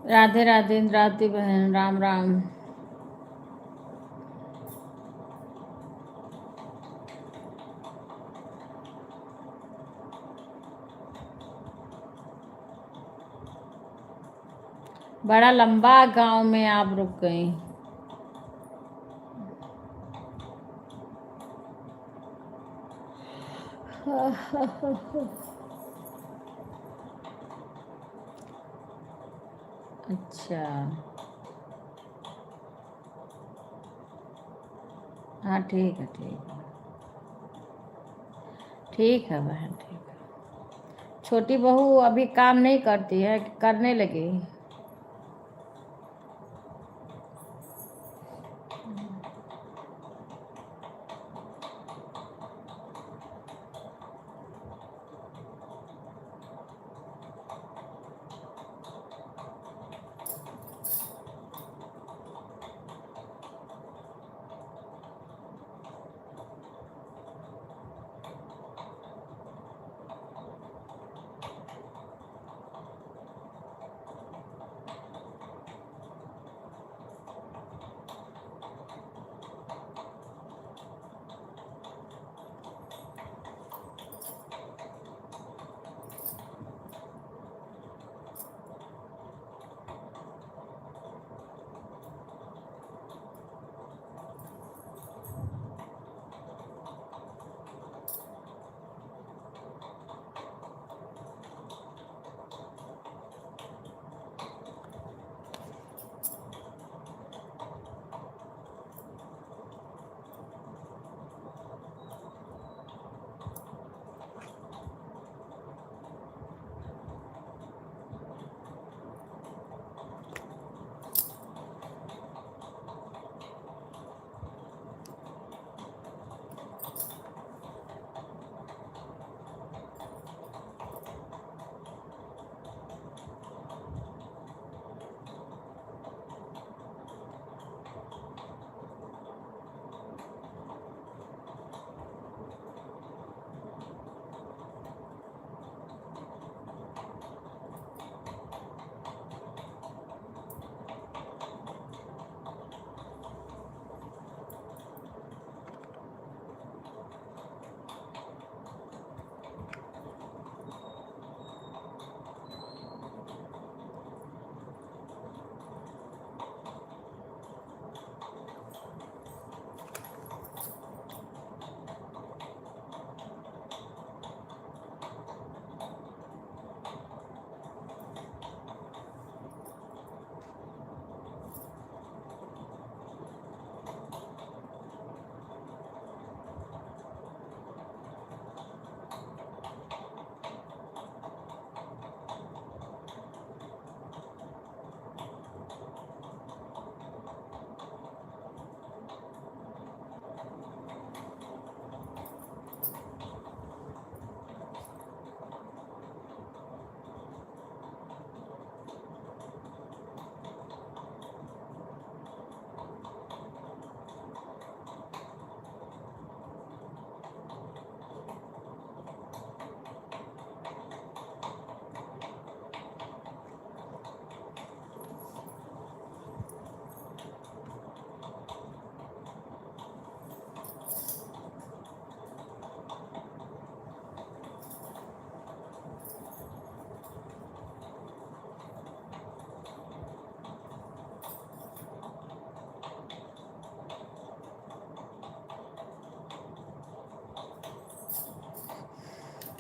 राधे राधे इंद्रावती बहन, राम राम। बड़ा लंबा गांव में आप रुक गई। अच्छा, हाँ ठीक है, ठीक है, ठीक है बहन, ठीक है। छोटी बहू अभी काम नहीं करती है, करने लगी।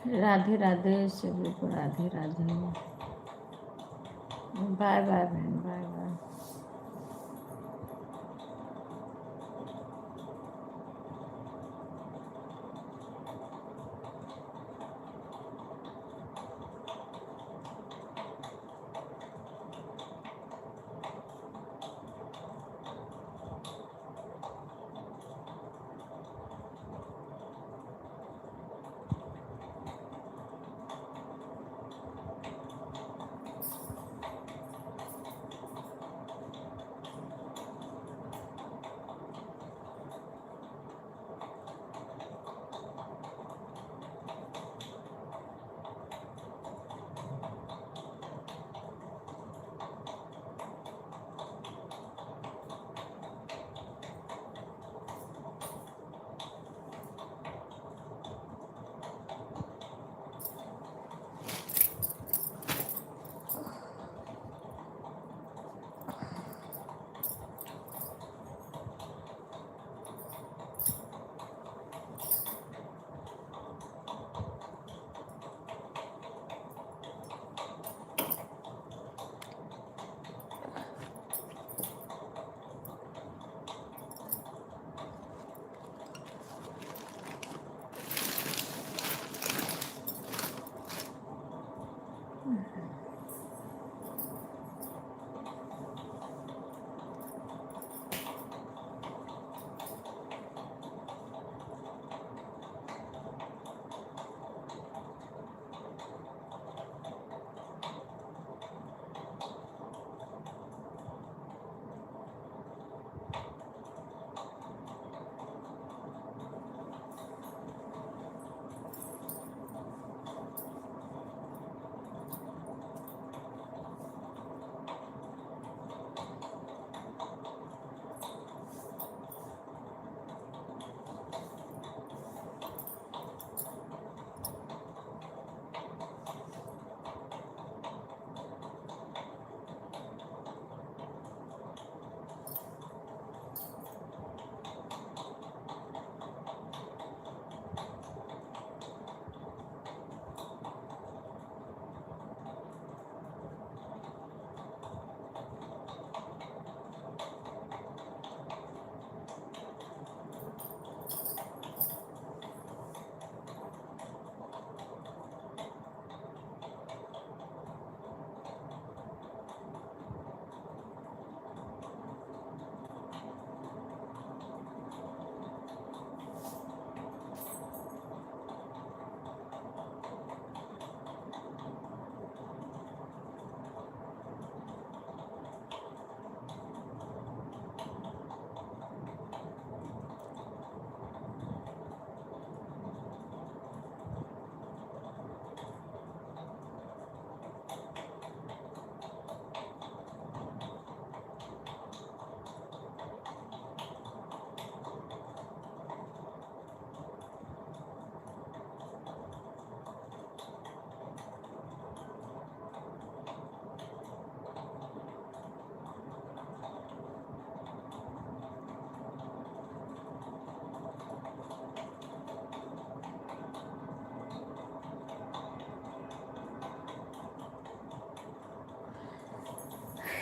राधे राधे सभी को, राधे राधे। बाय बाय बहन, बाय बाय।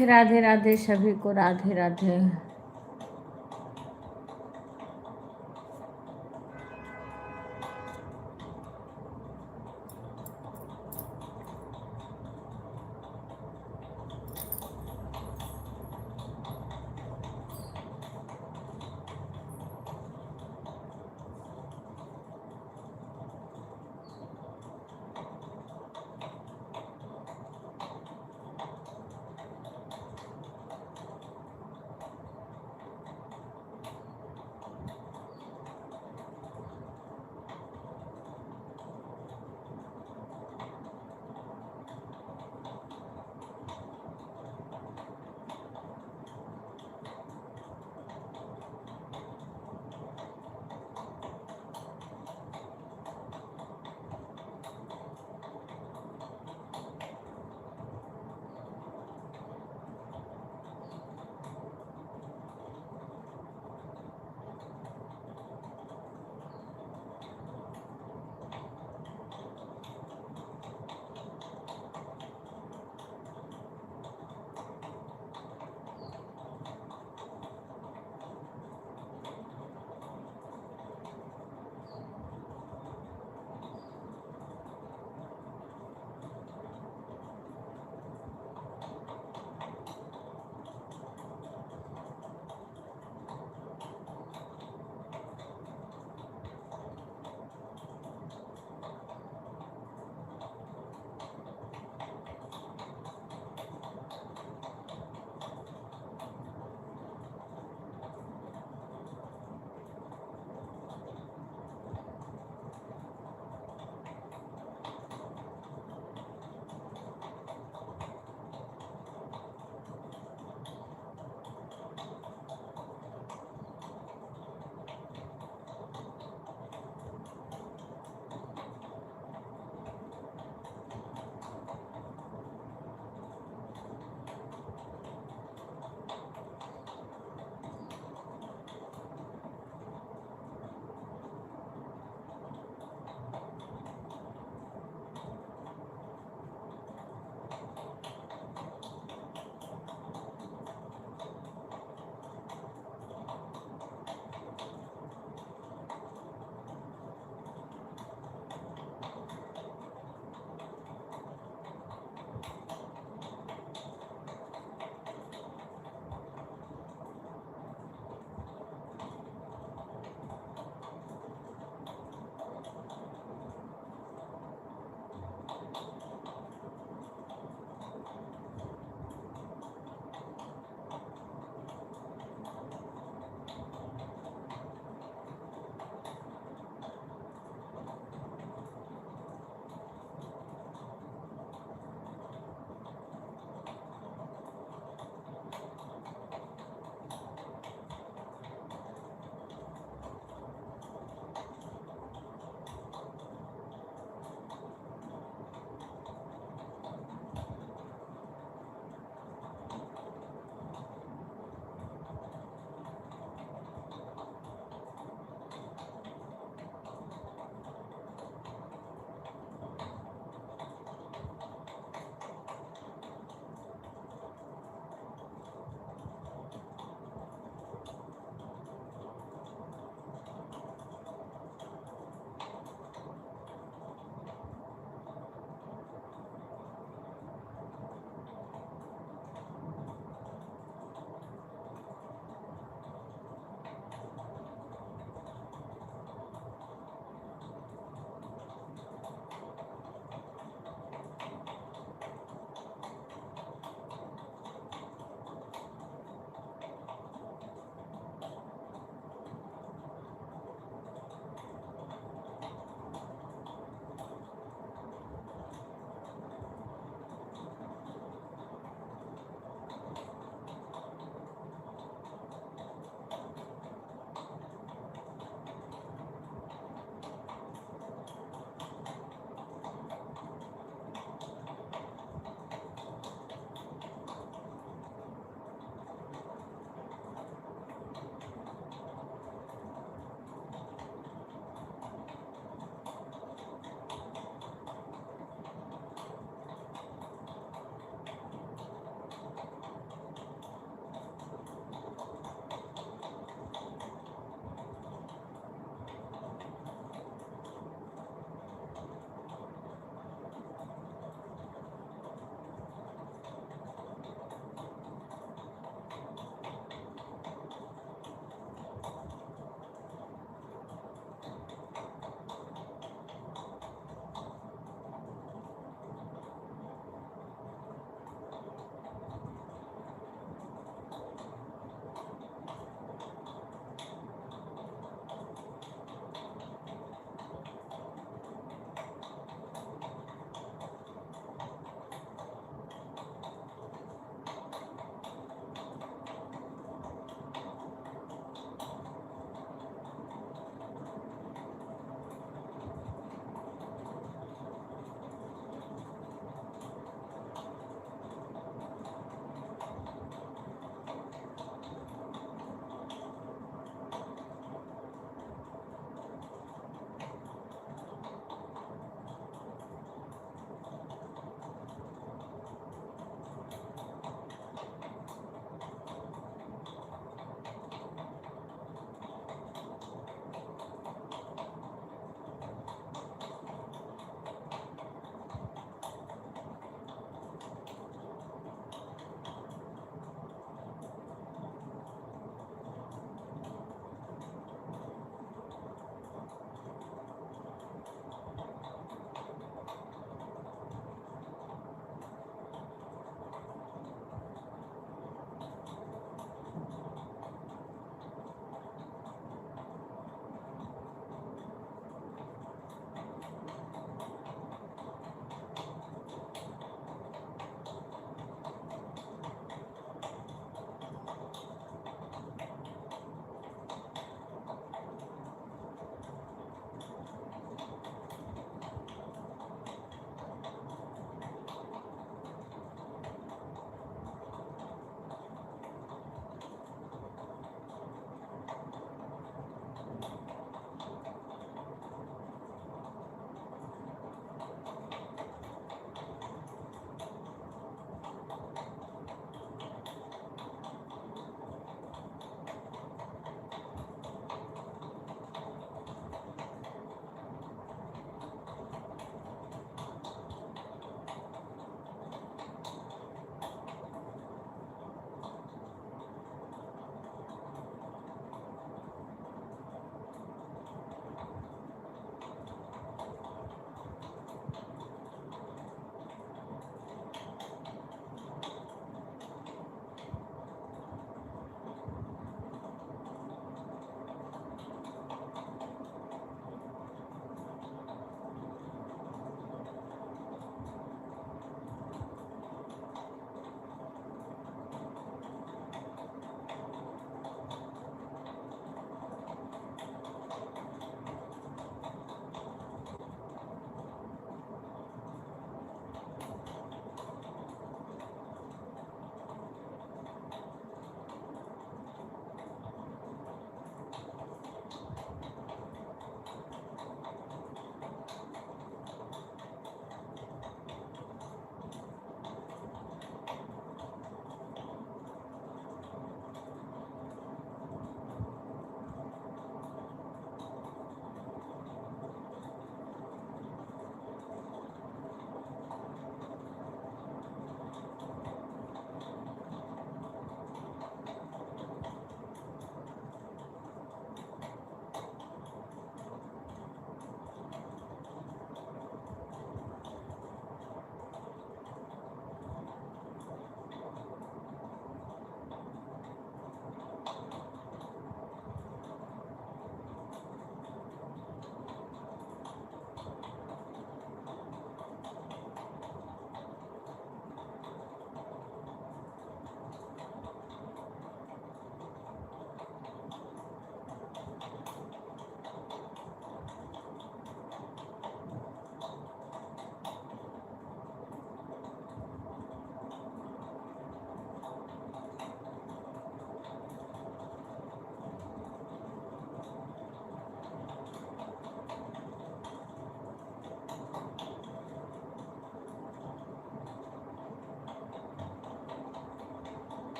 राधे राधे सभी को, राधे राधे।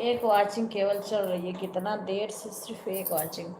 एक वॉचिंग केवल चल रही है, कितना देर से सिर्फ एक वॉचिंग।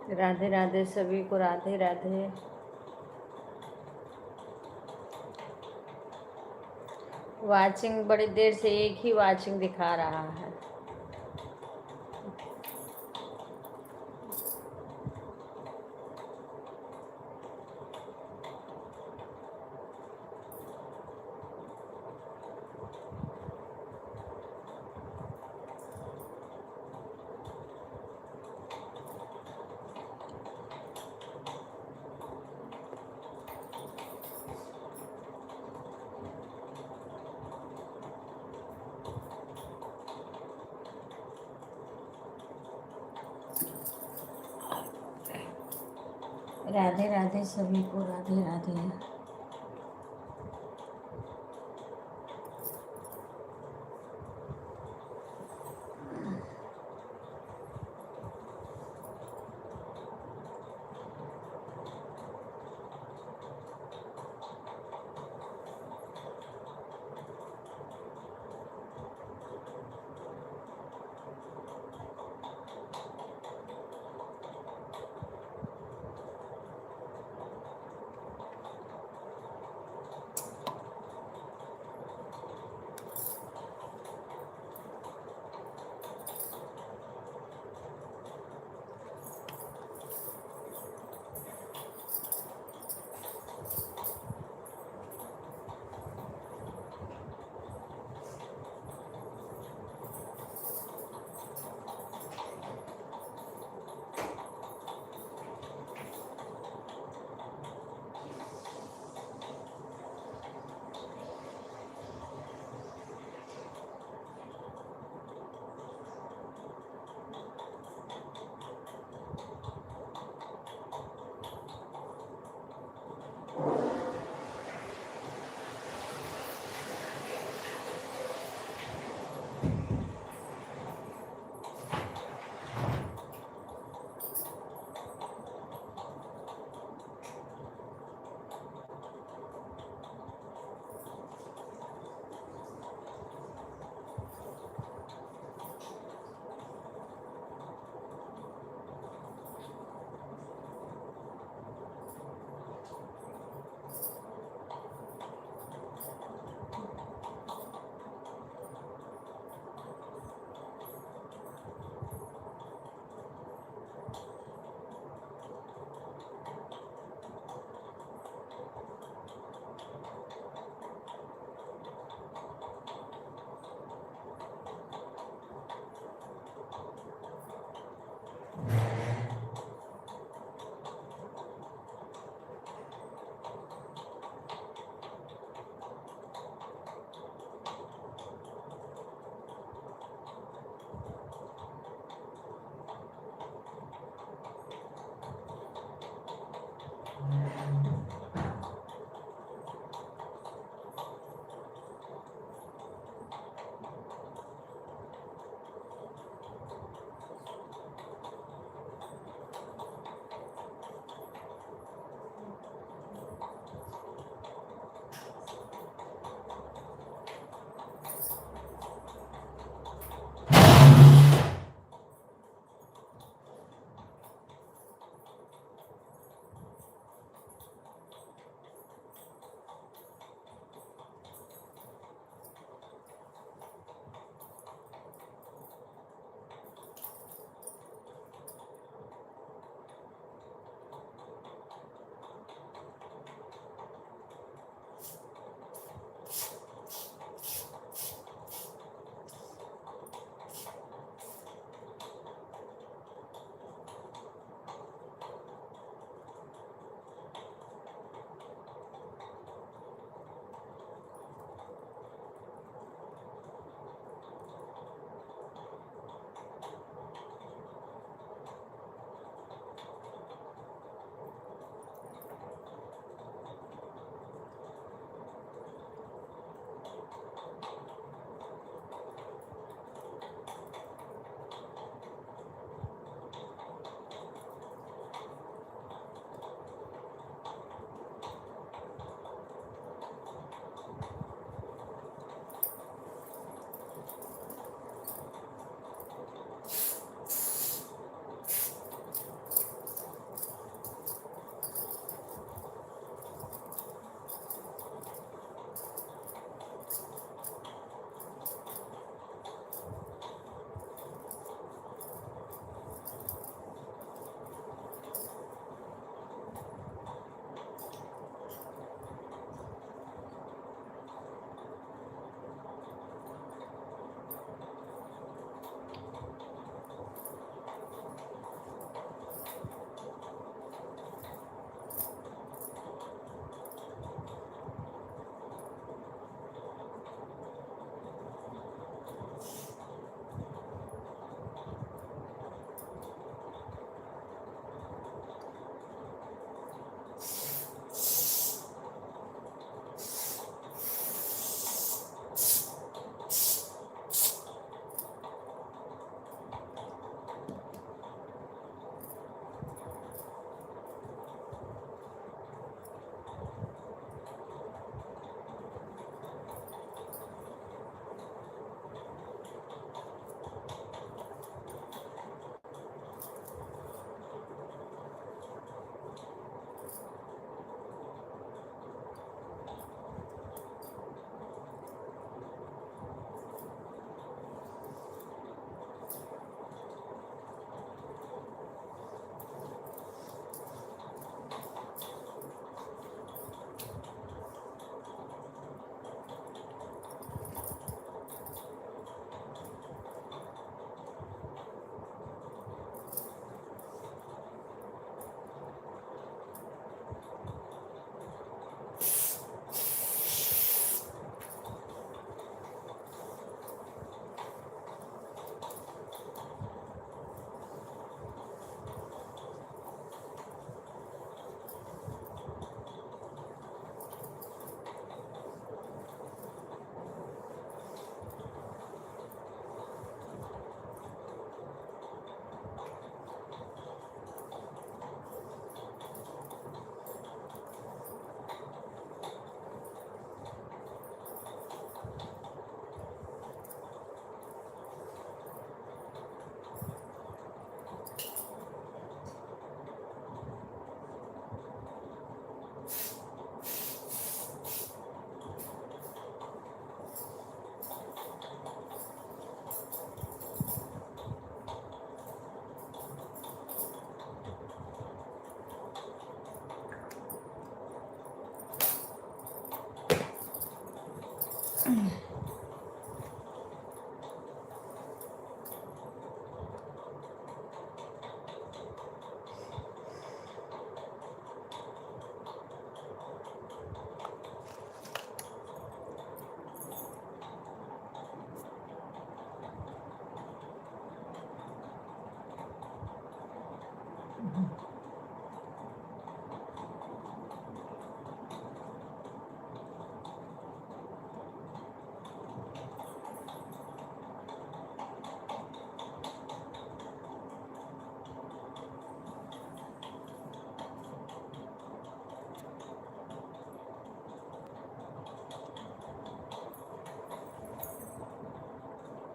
राधे राधे सभी को, राधे राधे। वाचिंग बड़ी देर से एक ही वाचिंग दिखा रहा है। राधे राधे सभी को, राधे राधे।